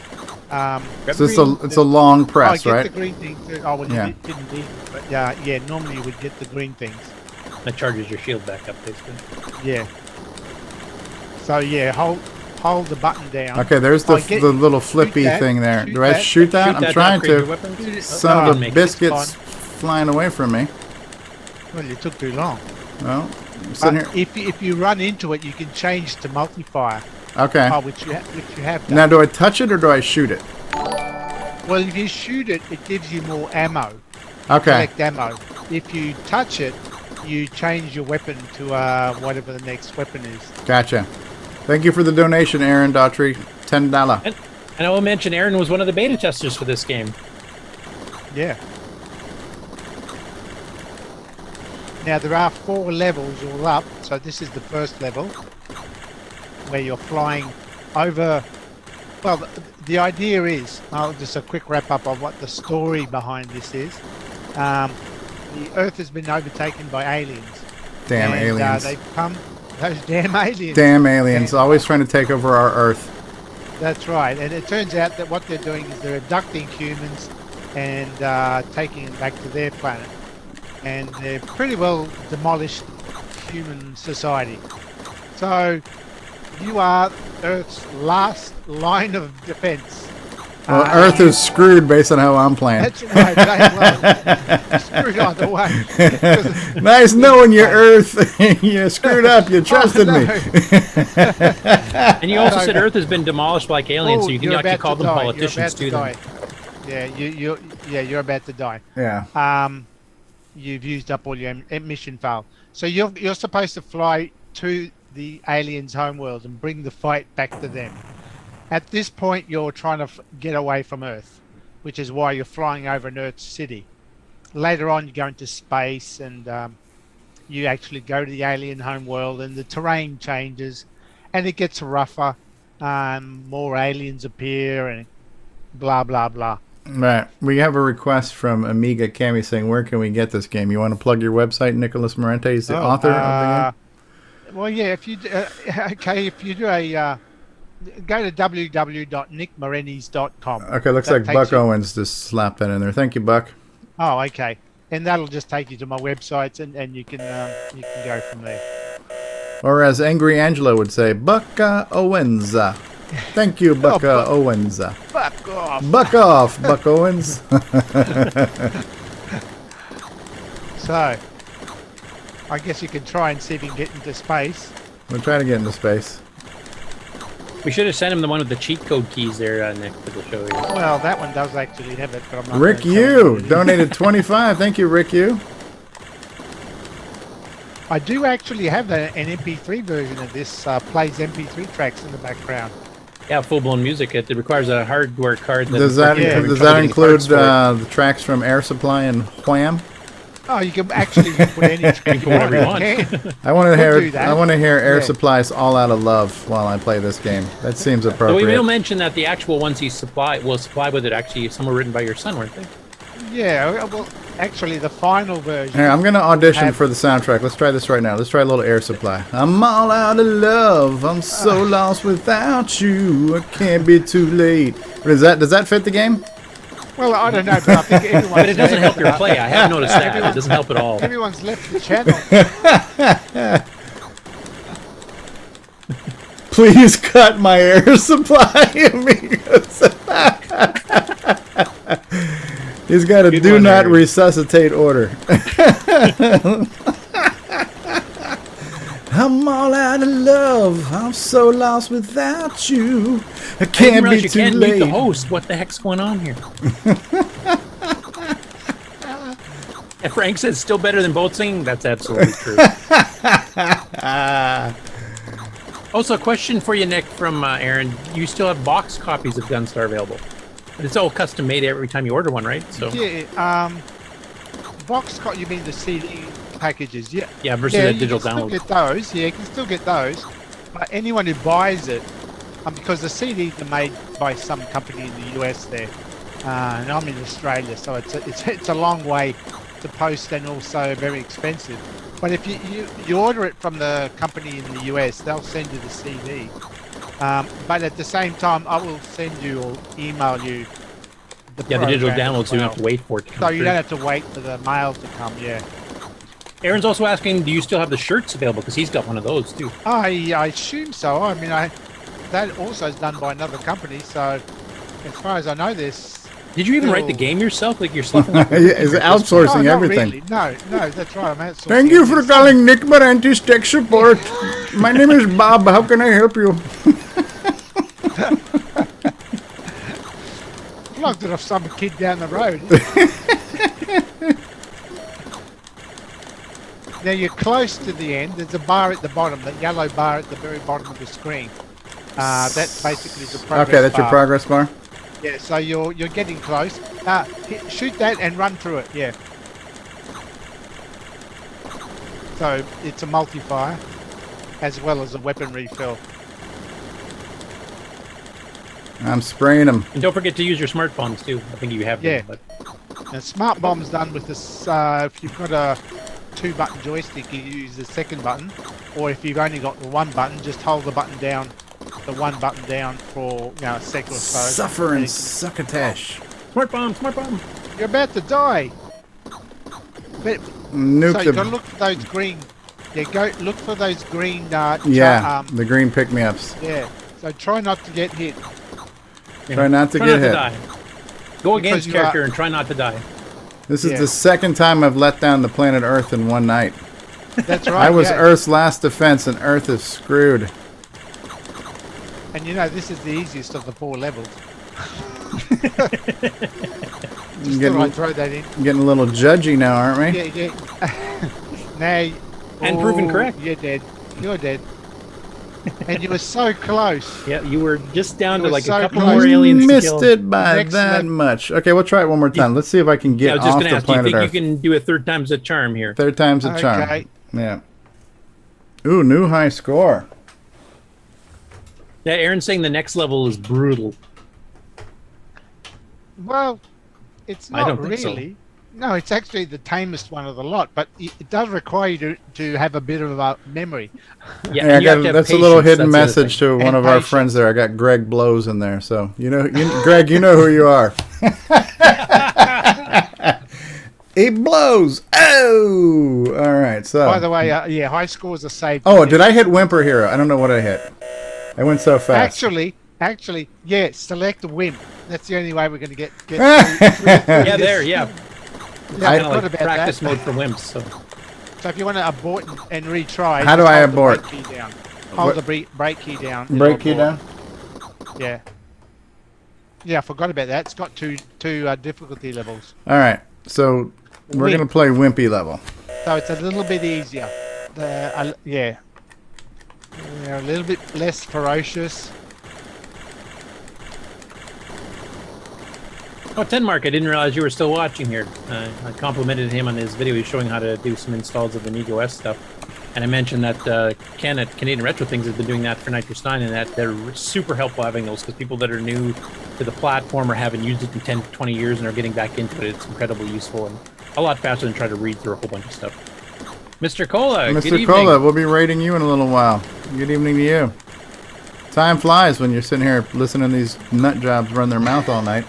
so it's a long press, right? Right? The green thing too. Oh, well, you didn't need it, but yeah, normally you would get the green things. That charges your shield back up, basically. Yeah. So yeah, hold the button down. Okay, there's the little flippy thing there. Do I shoot that? I'm trying to. Some of the biscuits flying away from me. Well, you took too long. Well, I'm sitting here. If you run into it, you can change to multi-fire. Okay. Which you have done. Now, do I touch it or do I shoot it? Well, if you shoot it, it gives you more ammo. Okay. Collect ammo. If you touch it, you change your weapon to whatever the next weapon is. Gotcha. Thank you for the donation, Aaron Daughtry. $10. And I will mention Aaron was one of the beta testers for this game. Yeah. Now there are 4 levels all up, so this is the first level where you're flying over. Well, the idea is, just a quick wrap up of what the story behind this is. The Earth has been overtaken by aliens. Damn aliens. They've come, those damn aliens. Damn aliens, always trying to take over our Earth. That's right, and it turns out that what they're doing is they're abducting humans and taking them back to their planet. And they've pretty well demolished human society. So you are Earth's last line of defense. Well, Earth is screwed based on how I'm playing. That's right. Well, screwed either way. Nice knowing you, Earth. You screwed up. You trusted me. And you also said Earth has been demolished like aliens, so you can you're actually about call to them die. politicians too. You're about to die. Yeah, you're about to die. Yeah. You've used up all your mission file. So you're supposed to fly to the aliens' homeworld and bring the fight back to them. At this point, you're trying to get away from Earth, which is why you're flying over an Earth city. Later on, you go into space and you actually go to the alien homeworld, and the terrain changes, and it gets rougher. More aliens appear, and blah blah blah. Right. We have a request from Amiga Cami saying, "Where can we get this game?" You want to plug your website? Nicholas Morente is the author of the game. Well, yeah. If you do a go to www.nickmorenis.com. Okay, looks like Buck Owens just slapped that in there. Thank you, Buck. Oh, okay. And that'll just take you to my websites, and you can go from there. Or as Angry Angela would say, Buck Owens. Thank you, Buck Owens. Fuck off. Buck off, Buck Owens. So, I guess you can try and see if you can get into space. We'll try to get into space. We should have sent him the one with the cheat code keys there, Nick, for the show. Well, that one does actually have it, but I'm not. Rick Yu donated 25. Thank you, Rick Yu. I do actually have an MP3 version of this. Plays MP3 tracks in the background. Yeah, full-blown music. It requires a hardware card. Does that include the tracks from Air Supply and Wham? Oh, you can actually put any track whatever you want. I want to hear Air Supply's "All Out of Love" while I play this game. That seems appropriate. So we will mention that the actual ones he will supply with it. Actually, some were written by your son, weren't they? Yeah. Well, actually, the final version. Here, I'm gonna audition for the soundtrack. Let's try this right now. Let's try a little Air Supply. I'm all out of love. I'm so lost without you. It can't be too late. Does that fit the game? Well, I don't know, but I think everyone's... But it doesn't help your play. I have noticed that. It doesn't help at all. Everyone's left the channel. Please cut my Air Supply, amigos. He's got a do not resuscitate order. I'm all out of love. I'm so lost without you. I can't be too late. Meet the host. What the heck's going on here? And Frank says still better than both singing. That's absolutely true. Also, a question for you, Nick, from Aaron. You still have box copies of Gunstar available? But it's all custom made every time you order one, right? So yeah. You mean the CD packages? Yeah. Yeah, versus a digital download. You can still get those. Yeah, you can still get those. But anyone who buys it, because the CDs are made by some company in the US there, and I'm in Australia, so it's a long way to post and also very expensive. But if you order it from the company in the US, they'll send you the CD. But at the same time, I will send you or email you the digital download, so you don't have to wait for it to come. So you don't have to wait for the mail to come. Yeah. Aaron's also asking, do you still have the shirts available? Because he's got one of those too. I assume so. I mean, that also is done by another company. So as far as I know, this. Did you even write the game yourself? Like yourself? Is outsourcing everything? Really. No, that's right. I'm outsourcing. Thank you for calling Nick Morante's tech support. My name is Bob. How can I help you? Plugged it off some kid down the road. Now you're close to the end. There's a bar at the bottom, that yellow bar at the very bottom of the screen. That basically is a progress bar. Okay, that's your progress bar? Yeah, so you're getting close. Shoot that and run through it, yeah. So it's a multi-fire, as well as a weapon refill. I'm spraying them. And don't forget to use your smart bombs too. I think you have them. Yeah. And smart bomb's done with this, if you've got a 2-button joystick, you use the second button. Or if you've only got the 1 button, just hold the button down, the 1 button down for a second or so. Suffer and succotash. Smart bomb, smart bomb. You're about to die. But, Nuke so you've got to look for those green Yeah, go look for those green. Yeah, the green pick-me-ups. Yeah. So try not to get hit. Try not to get hit. Die. Go Because against you character and try not to die. This is the second time I've let down the planet Earth in one night. That's right. I was Earth's last defense, and Earth is screwed. And you know, this is the easiest of the 4 levels. Just thought I'd throw that in. Getting a little judgy now, aren't we? Yeah. Now, And proven correct. You're dead. You're dead. And you were so close. Yeah, you were just down to like so a couple close. more aliens to Missed kill. it by that much. Okay, we'll try it one more time. Let's see if I can get I was just off going to the ask, do you planet think Earth. you can do a third time's a charm here? Third time's a charm. Okay. Yeah. Ooh, new high score. Yeah, Aaron's saying the next level is brutal. Well, it's I not don't think so. really. No, it's actually the tamest one of the lot, but it does require you to have a bit of a memory. Yeah, Yeah, and you have to have that's a little patience, hidden that's the other message thing. to one And of our patience. friends there. I got Greg Blows in there, so Greg, you know who you are. He blows. Oh, all right. So, By the way, high scores are saved. oh, did I hit Whimper Hero? I don't know what I hit. I went so fast. Actually, yeah. Select the wimp. That's the only way we're going to get. Yeah, there, yeah. Yeah, I Kind of forgot like about practice that. mode for wimps. So. So if you want to abort and retry, How do just I hold the abort? brake key down. Hold the brake key down. it'll Break key abort. down. Yeah. Yeah, I forgot about that. It's got two difficulty levels, All right. So we're Wimp. gonna play Wimpy level. so it's a little bit easier. Yeah, a little bit less ferocious. Oh, Tenmark, I didn't realize you were still watching here. I complimented him on his video. He's showing how to do some installs of the Amiga OS stuff. And I mentioned that Ken at Canadian Retro Things has been doing that for Nitrous 9, and that they're super helpful having those, because people that are new to the platform or haven't used it in 10 to 20 years and are getting back into it, it's incredibly useful and a lot faster than trying to read through a whole bunch of stuff. Mr. Cola, good Mr. evening. Cola, we'll be rating you in a little while. Good evening to you. Time flies when you're sitting here listening to these nut jobs run their mouth all night.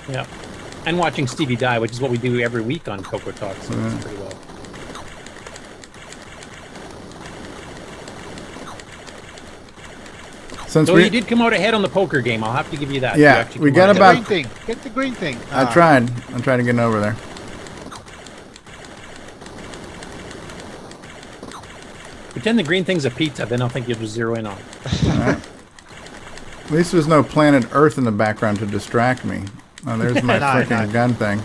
Yeah. And watching Stevie die, which is what we do every week on CoCo Talk, so it's pretty well. Since So we, you did come out ahead on the poker game. I'll have to give you that. Yeah, You actually we come got out about- ahead. Get the green thing. I tried. I'm trying to get over there. Pretend the green thing's a pizza, then I'll think you'll just zero in on it. At least there's no planet Earth in the background to distract me. Oh, there's my No, freaking no. gun thing.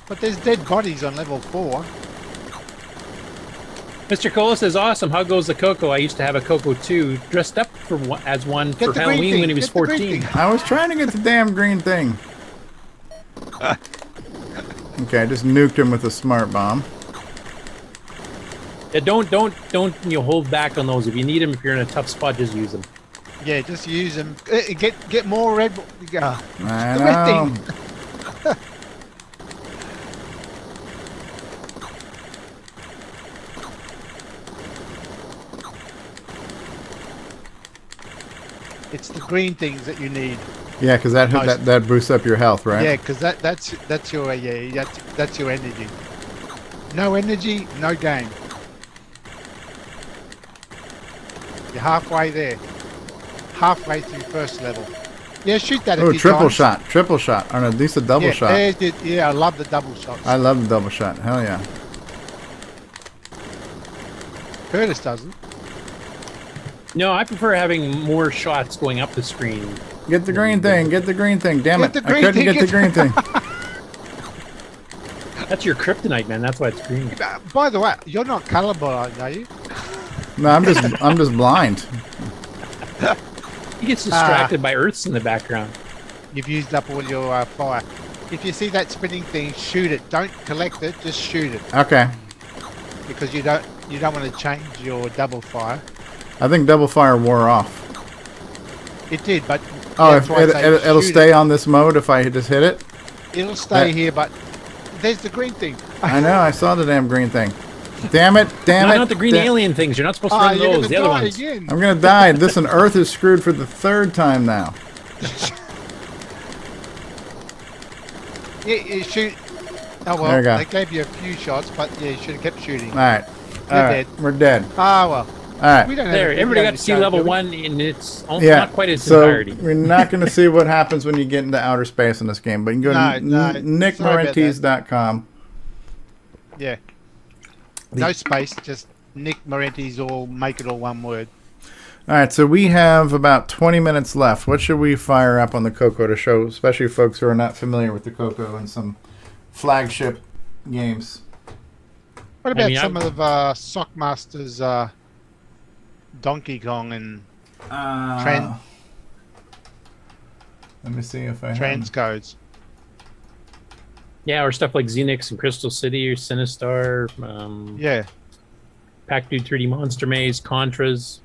But there's dead bodies on level 4. Mr. Cola says, awesome. How goes the CoCo? I used to have a CoCo 2 dressed up as one Get for the green Halloween thing, when he was get the green 14. thing. I was trying to get the damn green thing. Okay, I just nuked him with a smart bomb. Yeah, don't hold back on those. If you need them, if you're in a tough spot, just use them. Yeah, just use them. Get more red. I The red know. thing. It's the green things that you need. Yeah, because that boosts up your health, right? Yeah, because that's your that's your energy. No energy, no game. You're halfway there. Halfway through first level. Yeah, shoot that. Oh, a few triple times. shot. Triple shot. Or no, at least a double Yeah, shot. I love the double shots. I love the double shot. Hell yeah. Curtis doesn't. No, I prefer having more shots going up the screen. Get the green thing. Get the green thing. Damn Get it. the I green couldn't thing, get the green thing. That's your kryptonite, man. That's why it's green. By the way, you're not colorblind, are you? No, I'm just blind. He gets distracted by Earths in the background. You've used up all your fire. If you see that spinning thing, shoot it. Don't collect it. Just shoot it, Okay. because you don't want to change your double fire. I think double fire wore off. It did, but Oh, that's why I say it'll shoot stay on this mode if I just hit it? It'll stay Yeah. here, but there's the green thing. I know. I saw the damn green thing. Damn it. Damn it. Not the green alien things. You're not supposed to run You're those. gonna The other die ones. again. I'm going to die. Listen, Earth is screwed for the third time now. Yeah, shoot. Oh, There you well, go. they gave you a few shots, but yeah, you should have kept shooting. All right. They're All right. dead. We're dead. Ah, well. All right. We don't have There, a video everybody got to to see show, level do we? 1, and it's Yeah. not quite its So entirety. we're not going to see what happens when you get into outer space in this game, but you can go to No, nickmarentes.com. Yeah. No space, just Nick Marentes, or make it all one word. All right, so we have about 20 minutes left. What should we fire up on the CoCo to show, especially folks who are not familiar with the CoCo and some flagship games? What about mean, some of Sockmaster's Donkey Kong and Let me see if I have. transcodes? Yeah, or stuff like Xenix and Crystal City or Sinistar, Yeah. Pac Dude 3D Monster Maze, Contras.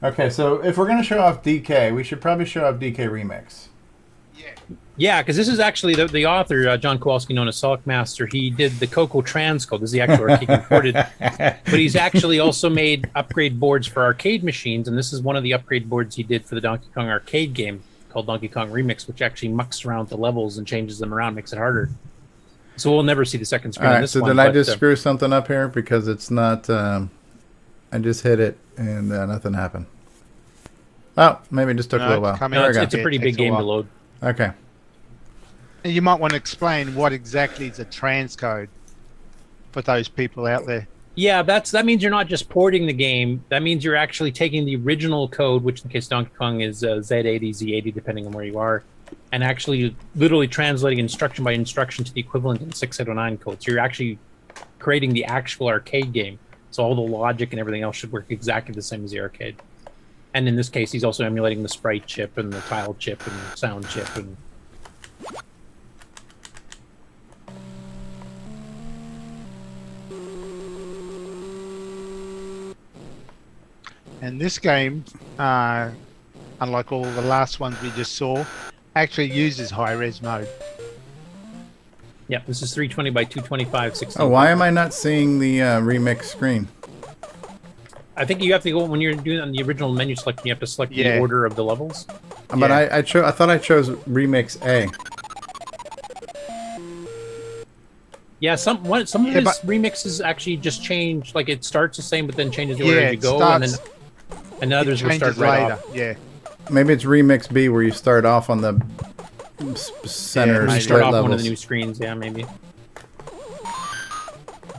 Okay, so if we're going to show off DK, we should probably show off DK Remix. Yeah, because this is actually the author, John Kowalski, known as Sockmaster. He did the CoCo transcode. This is the actual arcade imported. But he's actually also made upgrade boards for arcade machines, and this is one of the upgrade boards he did for the Donkey Kong arcade game called Donkey Kong Remix, which actually mucks around the levels and changes them around, makes it harder. So we'll never see the second screen All on right, this so one. did I but, just screw something up here? Because it's not... I just hit it, and nothing happened. Oh, maybe it just took a little while. no, it's a pretty big game to load. Okay. And you might want to explain what exactly is a transcode for those people out there. Yeah, that means you're not just porting the game. That means you're actually taking the original code, which in the case of Donkey Kong is Z80, Z80, depending on where you are, and actually literally translating instruction by instruction to the equivalent in 6809 code. So you're actually creating the actual arcade game. So all the logic and everything else should work exactly the same as the arcade. And in this case, he's also emulating the sprite chip and the tile chip and the sound chip. And And this game, unlike all the last ones we just saw, actually uses high-res mode. yeah, this is 320 by 225, 16. Oh, why am I not seeing the remix screen? I think you have to go, when you're doing on the original menu selection, you have to select the Yeah. order of the levels. But I thought I chose remix A. Yeah, some of his remixes actually just change, like it starts the same, but then changes the order as you go, and others will start right off. Yeah. Maybe it's remix B where you start off on the center You split start off levels. one of the new screens, yeah, maybe.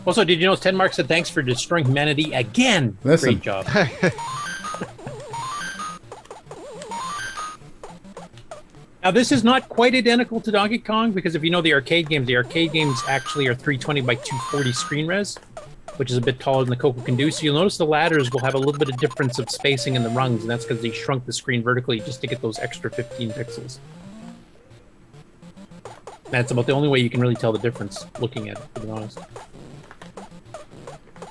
Also, did you know 10 Mark said thanks for destroying humanity again? Listen. Great job. Now, this is not quite identical to Donkey Kong, because if you know the arcade games actually are 320 by 240 screen res, which is a bit taller than the CoCo can do. So you'll notice the ladders will have a little bit of difference of spacing in the rungs, and that's because they shrunk the screen vertically just to get those extra 15 pixels. That's about the only way you can really tell the difference looking at it, to be honest.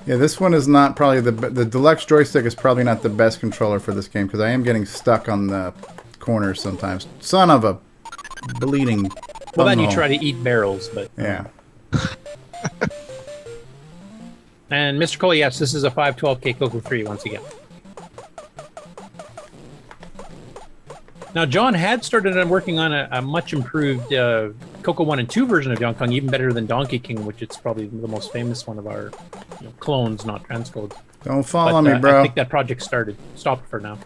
Yeah, this one is not probably the deluxe joystick is probably not the best controller for this game because I am getting stuck on the corners sometimes. Son of a bleeding. Well, then you bumhole. try to eat barrels, but Yeah. And Mr. Cole, yes, this is a 512K CoCo 3 once again. Now, John had started on working on a much improved CoCo 1 and 2 version of Donkey Kong, even better than Donkey King, which is probably the most famous one of our clones, not transcodes. Don't follow me, I bro. think that project started. Stopped for now.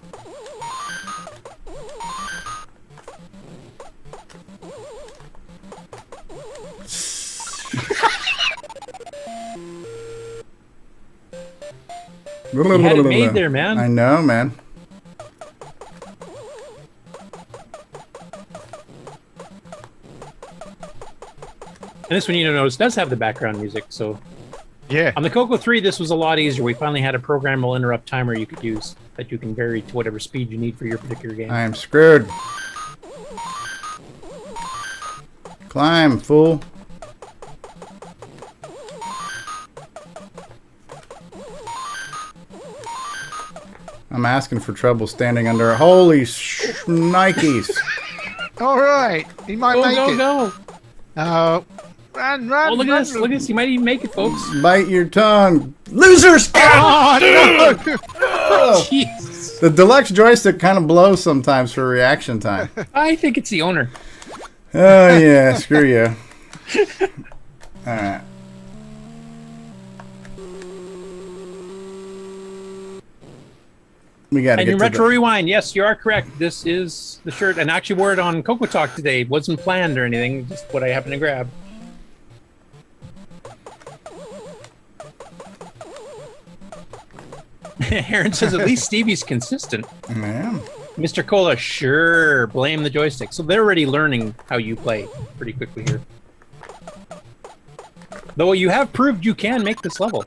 You had it made there, man. I know, man. And this one, you notice, does have the background music. So Yeah. on the CoCo 3, this was a lot easier. We finally had a programmable interrupt timer you could use that you can vary to whatever speed you need for your particular game. I am screwed. Climb, fool. I'm asking for trouble standing under. Holy Nikes! All right. He might Go, make go, it. go. Run. Oh, look at run. this. Look at this. You might even make it, folks. Bite your tongue, losers! Oh, no. Jeez. The deluxe joystick kind of blows sometimes for reaction time. I think it's the owner. Oh yeah, screw you. All right. We got to And get in to Retro the... Rewind, yes, you are correct. This is the shirt, and I actually wore it on CoCo Talk today. It wasn't planned or anything, just what I happened to grab. Aaron says, at least Stevie's consistent. Yeah. Mr. Cola, sure, blame the joystick. So they're already learning how you play pretty quickly here. Though you have proved you can make this level.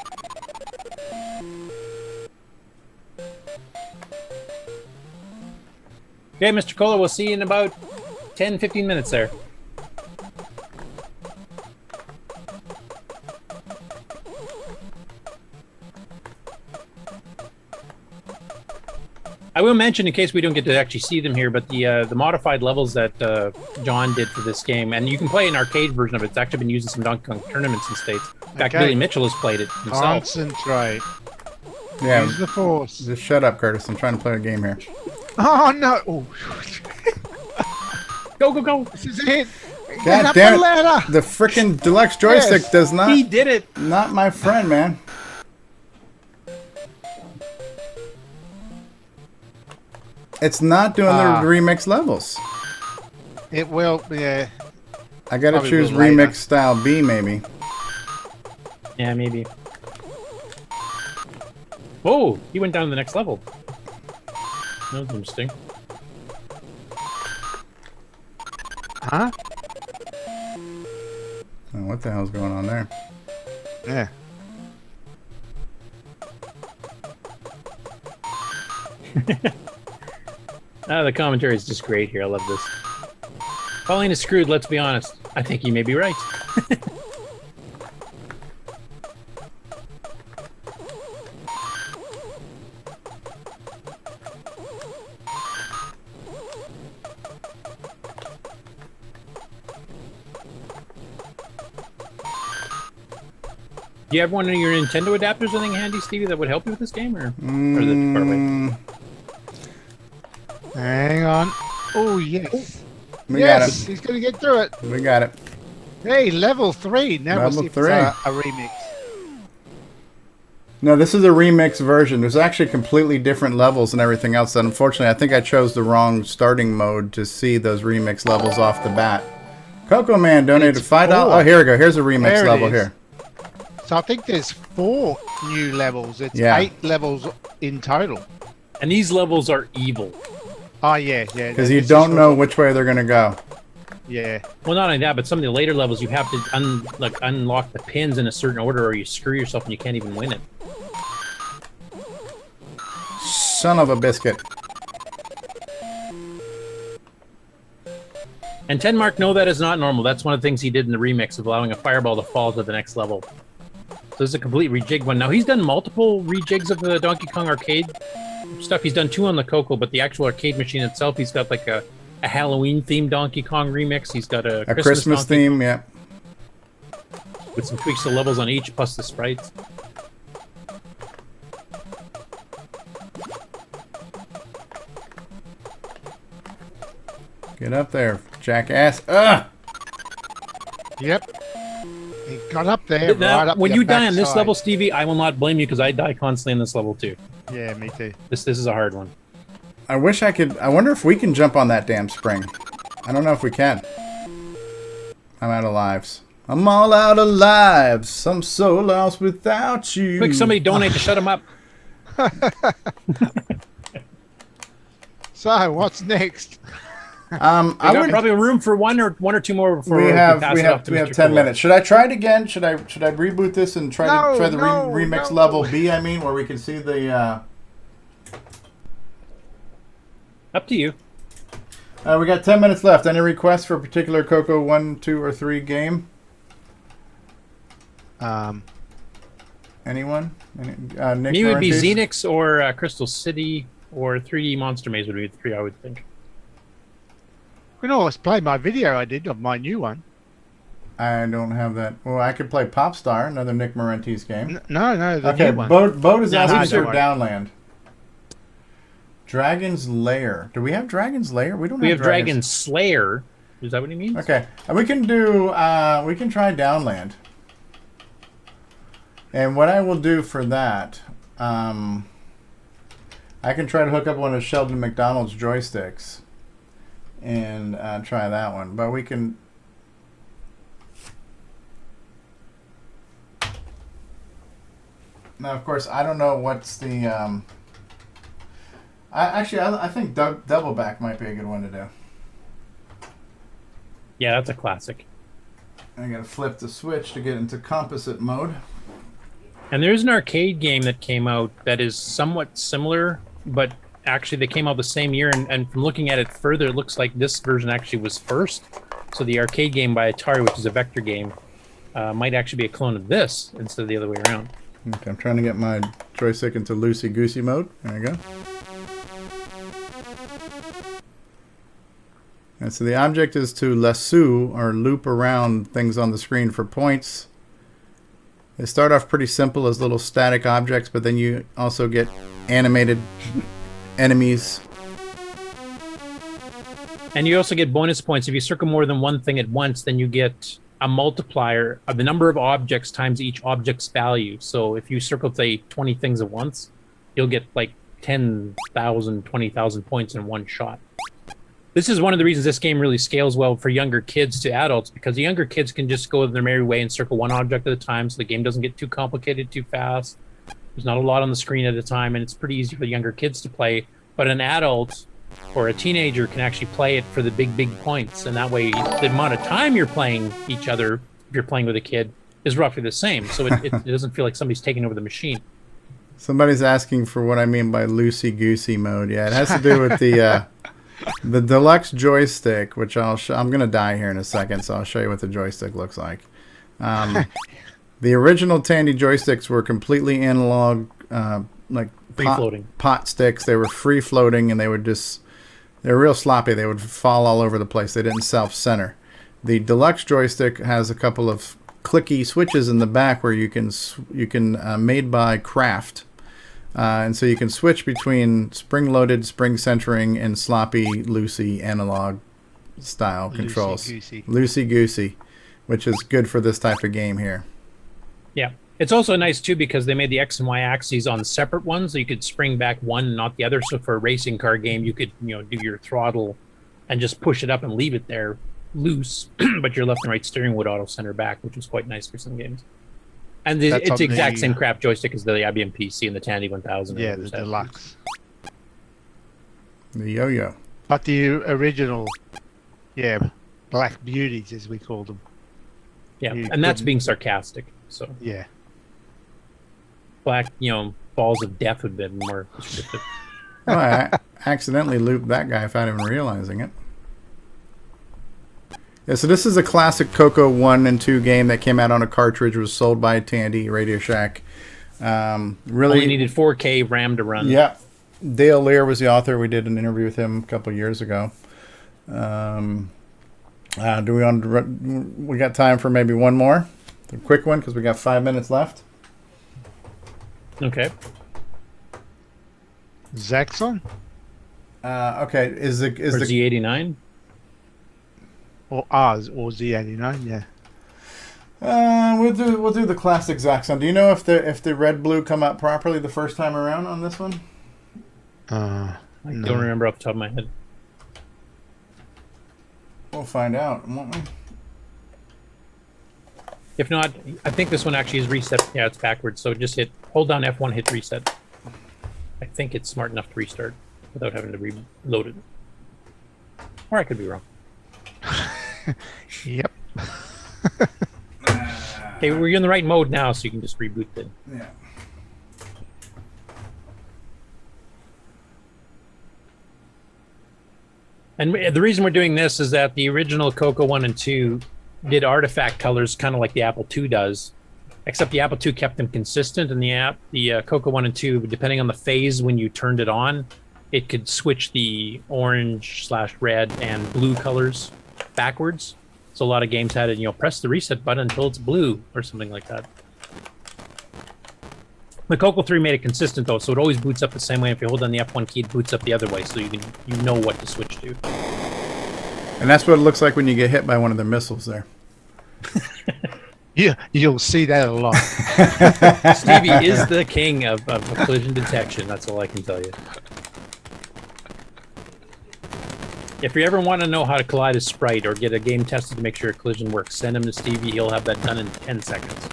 Okay, Mr. Cola, we'll see you in about 10, 15 minutes there. I will mention, in case we don't get to actually see them here, but the modified levels that John did for this game, and you can play an arcade version of it. It's actually been used in some Donkey Kong tournaments in States. In fact, Billy Mitchell has played it himself. Concentrate. Yeah. Use the force. Just shut up, Curtis. I'm trying to play a game here. Oh, no. Oh. Go, go, go. This is it. God damn it. The frickin' deluxe joystick does not... He did it. Not my friend, man. It's not doing the remix levels. It will, yeah. I gotta Probably choose will later. remix style B, maybe. Yeah, maybe. Oh, he went down to the next level. That was interesting. Huh? Oh, what the hell's going on there? Yeah. The commentary is just great here. I love this. Pauline is screwed, let's be honest. I think you may be right. Do you have one of your Nintendo adapters or anything handy, Stevie, that would help you with this game? Or is it far away? Hang on. Oh, yes. We got it. He's going to get through it. We got it. Hey, level 3. Now Level we'll see if 3. it's a remix. No, this is a remix version. There's actually completely different levels and everything else. And unfortunately, I think I chose the wrong starting mode to see those remix levels off the bat. CoCo Man donated $5. Oh, here we go. Here's a remix There it level is. here. So I think there's 4 new levels. It's Yeah. 8 levels in total. And these levels are evil. Oh, yeah, yeah. Because you don't know which way they're going to go. Yeah. Well, not only that, but some of the later levels, you have to unlock the pins in a certain order, or you screw yourself and you can't even win it. Son of a biscuit. And Tenmark, no, that is not normal. That's one of the things he did in the remix of allowing a fireball to fall to the next level. So this is a complete rejig one. Now, he's done multiple rejigs of the Donkey Kong arcade stuff. He's done 2 on the CoCo, but the actual arcade machine itself, he's got like a Halloween-themed Donkey Kong remix. He's got a Christmas theme, yeah. With some tweaks to levels on each, plus the sprites. Get up there, jackass. Ugh! Yep. He got up there, Now, right up when your you die on this backside. level, Stevie, I will not blame you because I die constantly on this level too. Yeah, me too. This is a hard one. I wish I could... I wonder if we can jump on that damn spring. I don't know if we can. I'm out of lives. I'm all out of lives. I'm so lost without you. Quick, somebody donate to shut him up. So, what's next? I got would probably room for one or 2 more before we have pass we it off to have Mr. 10 Cola. minutes. Should I try it again? Should I reboot this and try the remix no. level B? I mean, where we can see the. Up to you. We got 10 minutes left. Any requests for a particular CoCo 1, 2, or 3 game? Anyone? Nick Me would be Marentes? Xenix or Crystal City or 3D Monster Maze would be the 3 I would think. We can always play my video I did of my new one. I don't have that. Well, I could play Popstar, another Nick Marentes game. No, the Okay, new one. Boat is No, asking these for are- Downland. Dragon's Lair. Do we have Dragon's Lair? We don't We have Dragon Dragon's... Slayer. Is that what he means? Okay, we can do. We can try Downland. And what I will do for that, I can try to hook up one of Sheldon McDonald's joysticks and try that one. But we can... Now, of course, I don't know what's the... I think Doubleback might be a good one to do. Yeah, that's a classic. I gotta flip the switch to get into composite mode. And there's an arcade game that came out that is somewhat similar, but actually they came out the same year. And from looking at it further, it looks like this version actually was first. So the arcade game by Atari, which is a vector game, might actually be a clone of this instead of the other way around. Okay, I'm trying to get my joystick into loosey-goosey mode. There we go. And so the object is to lasso or loop around things on the screen for points. They start off pretty simple as little static objects, but then you also get animated enemies. And you also get bonus points. If you circle more than one thing at once, then you get a multiplier of the number of objects times each object's value. So if you circle, say, 20 things at once, you'll get like 10,000, 20,000 points in one shot. This is one of the reasons this game really scales well for younger kids to adults, because the younger kids can just go their merry way and circle one object at a time, so the game doesn't get too complicated too fast. There's not a lot on the screen at a time, and it's pretty easy for younger kids to play. But an adult or a teenager can actually play it for the big points, and that way the amount of time you're playing each other, if you're playing with a kid, is roughly the same. So it doesn't feel like somebody's taking over the machine. Somebody's asking for what I mean by loosey-goosey mode. Yeah, it has to do with the deluxe joystick, which I'm going to die here in a second, so I'll show you what the joystick looks like. The original Tandy joysticks were completely analog, like free-floating pot sticks. They were free-floating, and they were real sloppy. They would fall all over the place. They didn't self-center. The deluxe joystick has a couple of clicky switches in the back where you can made by Kraft. And so you can switch between spring-loaded, spring-centering, and sloppy, loosey analog style controls. Loosey-goosey, which is good for this type of game here. Yeah. It's also nice, too, because they made the X and Y axes on separate ones, so you could spring back one and not the other. So for a racing car game, you could do your throttle and just push it up and leave it there loose, but your left and right steering would auto-center back, which was quite nice for some games. And it's the exact same crap joystick as the IBM PC and the Tandy 1000. Yeah, the deluxe. The yo-yo. But the original, Black Beauties, as we called them. Yeah, and that's being sarcastic. So yeah. Black, balls of death would have been more descriptive. Well, I accidentally looped that guy without even realizing it. Yeah, so this is a classic CoCo 1 and 2 game that came out on a cartridge, was sold by Tandy, Radio Shack. Really only needed 4K RAM to run. Yeah. Dale Lear was the author. We did an interview with him a couple of years ago. Do we got time for maybe one more? A quick one, because we got 5 minutes left. Okay. Zaxxon? Okay. Is the Z89? Or ours, or Z89, yeah. We'll do the classic Zaxxon. Do you know if the red blue come out properly the first time around on this one? I don't remember off the top of my head. We'll find out, won't we? If not, I think this one actually is reset. Yeah, it's backwards. So just hold down F1, hit reset. I think it's smart enough to restart without having to reload it. Or I could be wrong. Yep. Okay, we're in the right mode now, so you can just reboot it. Yeah. And the reason we're doing this is that the original CoCo 1 and 2 did artifact colors kind of like the Apple II does, except the Apple II kept them consistent, and the CoCo 1 and 2, depending on the phase when you turned it on, it could switch the orange/red and blue colors backwards. So a lot of games had it, press the reset button until it's blue or something like that. The CoCo 3 made it consistent though, so it always boots up the same way. If you hold down the F1 key, it boots up the other way, so you know what to switch to. And that's what it looks like when you get hit by one of the missiles there. You'll see that a lot. Stevie is the king of collision detection. That's all I can tell you. If you ever want to know how to collide a sprite or get a game tested to make sure a collision works, send him to Stevie. He'll have that done in 10 seconds.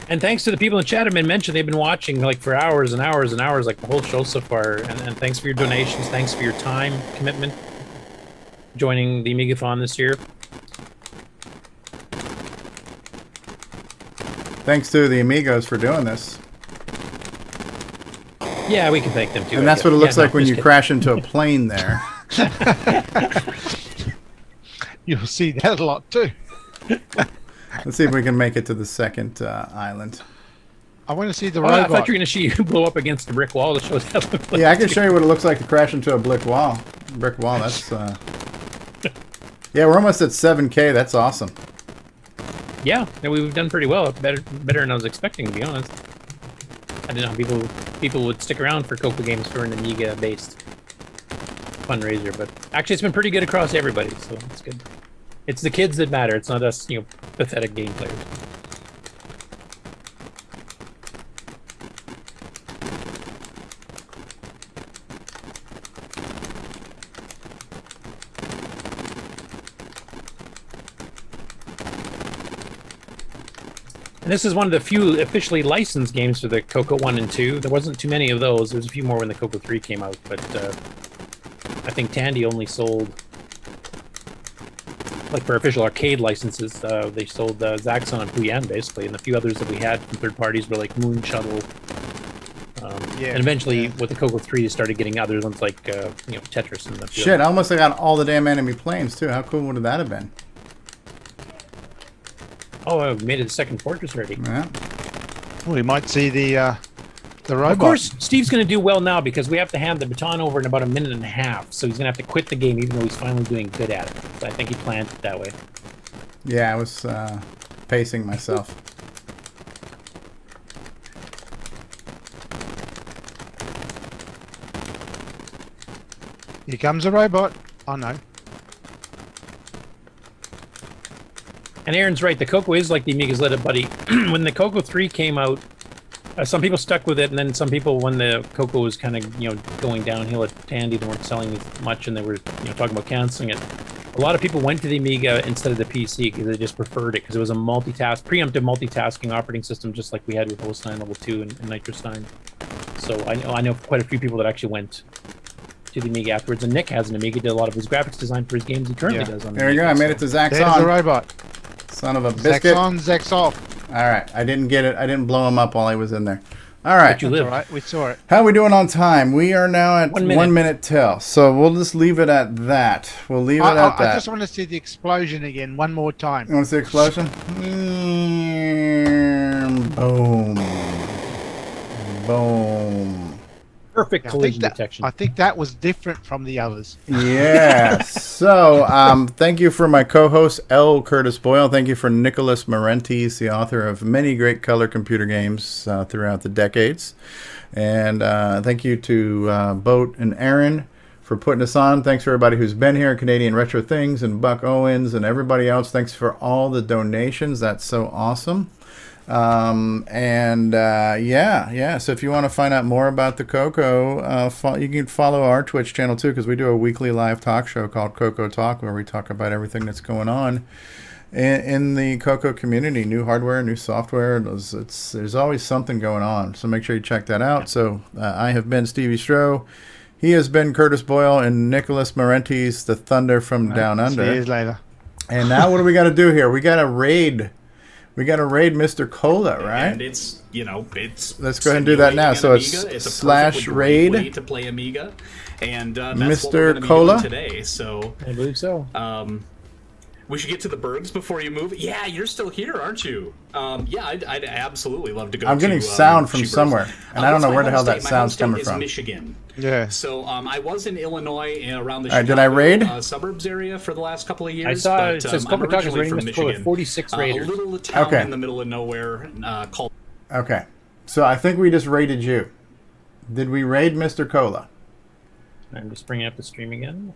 And thanks to the people in the chat have been mentioned, they've been watching like for hours and hours and hours, like the whole show so far. And thanks for your donations. Thanks for your time commitment joining the Amigathon this year. Thanks to the Amigos for doing this. Yeah, we can thank them too. And that's what it looks like when you crash into a plane there. You'll see that a lot too. Let's see if we can make it to the second island. I want to see the robot. I robot. thought you were going to see you blow up against a brick wall to show us that looks like. Yeah, I can show you what it looks like to crash into a brick wall. Brick wall, that's... Yeah, we're almost at 7K. That's awesome. Yeah, we've done pretty well. Better than I was expecting, to be honest. I didn't know people would stick around for CoCo games for an Amiga-based fundraiser, but actually it's been pretty good across everybody, so it's good. It's the kids that matter. It's not us, pathetic game players. And this is one of the few officially licensed games for the CoCo 1 and 2. There wasn't too many of those. There's a few more when the CoCo 3 came out, but I think Tandy only sold, like for official arcade licenses, they sold Zaxxon and Puyan basically, and the few others that we had from third parties were like Moon Shuttle. And eventually with the CoCo 3 they started getting other ones like Tetris and the Shit, I almost got all the damn enemy planes too. How cool would that have been? Oh, I made it a second fortress already. Yeah. Well, we might see the robot. Of course, Steve's going to do well now because we have to hand the baton over in about a minute and a half. So he's going to have to quit the game even though he's finally doing good at it. So I think he planned it that way. Yeah, I was pacing myself. Here comes a robot. Oh, no. And Aaron's right. The CoCo is like the Amiga's Let It Buddy. When the CoCo 3 came out, some people stuck with it, and then some people, when the CoCo was kind of going downhill at Tandy, they weren't selling as much, and they were talking about canceling it. A lot of people went to the Amiga instead of the PC because they just preferred it because it was a preemptive multitasking operating system, just like we had with Holstein Level 2 and Nitrostein. So I know quite a few people that actually went to the Amiga afterwards, and Nick has an Amiga, did a lot of his graphics design for his games he currently does on the There you go, I made it to Zaxxon. There's the robot. Son of a biscuit. Zax on, Zax off. Alright, I didn't get it. I didn't blow him up while he was in there. Alright. But you lived. All right, we saw it. How are we doing on time? We are now at 1 minute. 1 minute till. So we'll just leave it at that. We'll leave it at that. I just want to see the explosion again one more time. You want to see the explosion? Boom. Boom. Perfect collision detection. I think that was different from the others. Yeah. So, thank you for my co-host, L. Curtis Boyle. Thank you for Nicholas Marentes, the author of many great color computer games throughout the decades. And thank you to Boat and Aaron for putting us on. Thanks for everybody who's been here, Canadian Retro Things and Buck Owens and everybody else. Thanks for all the donations. That's so awesome. So if you want to find out more about the CoCo, you can follow our Twitch channel too, because we do a weekly live talk show called CoCo Talk, where we talk about everything that's going on in the CoCo community, new hardware, new software. There's always something going on, so make sure you check that out. So I have been Stevie Stroh. He has been Curtis Boyle and Nicholas Marentes, the Thunder from Down Under. See you later. And now what do we got to do here? We got to raid. We got to raid Mr. Cola, right? And it's Let's go ahead and do that now. So it's /raid way to play Amiga, and that's Mr. what we're going to be Cola doing today. So I believe so. We should get to the Bergs before you move. Yeah, you're still here, aren't you? Yeah, I'd absolutely love to go. I'm getting sound from somewhere, and I don't know where the hell that sound's coming from. Michigan. Yeah. So I was in Illinois around the did I raid? Suburbs area for the last couple of years. I saw but, it says I'm CoCo Talk is originally rating from Mr. Cola 46 raiders. A little town Okay. in the middle of nowhere called. Okay. So I think we just raided you. Did we raid Mr. Cola? I'm just bringing up the stream again.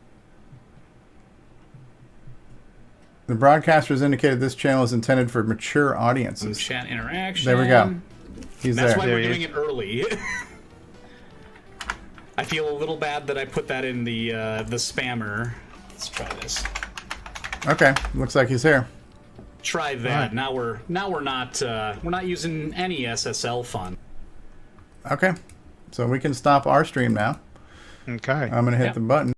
The broadcaster has indicated this channel is intended for mature Some audiences. chat interaction. There we go. He's That's there. why There we're he doing is. it early. I feel a little bad that I put that in the spammer. Let's try this. Okay, looks like he's here. Try that. Right. Now we're not using any SSL fun. Okay, so we can stop our stream now. Okay. I'm gonna hit Yep. the button.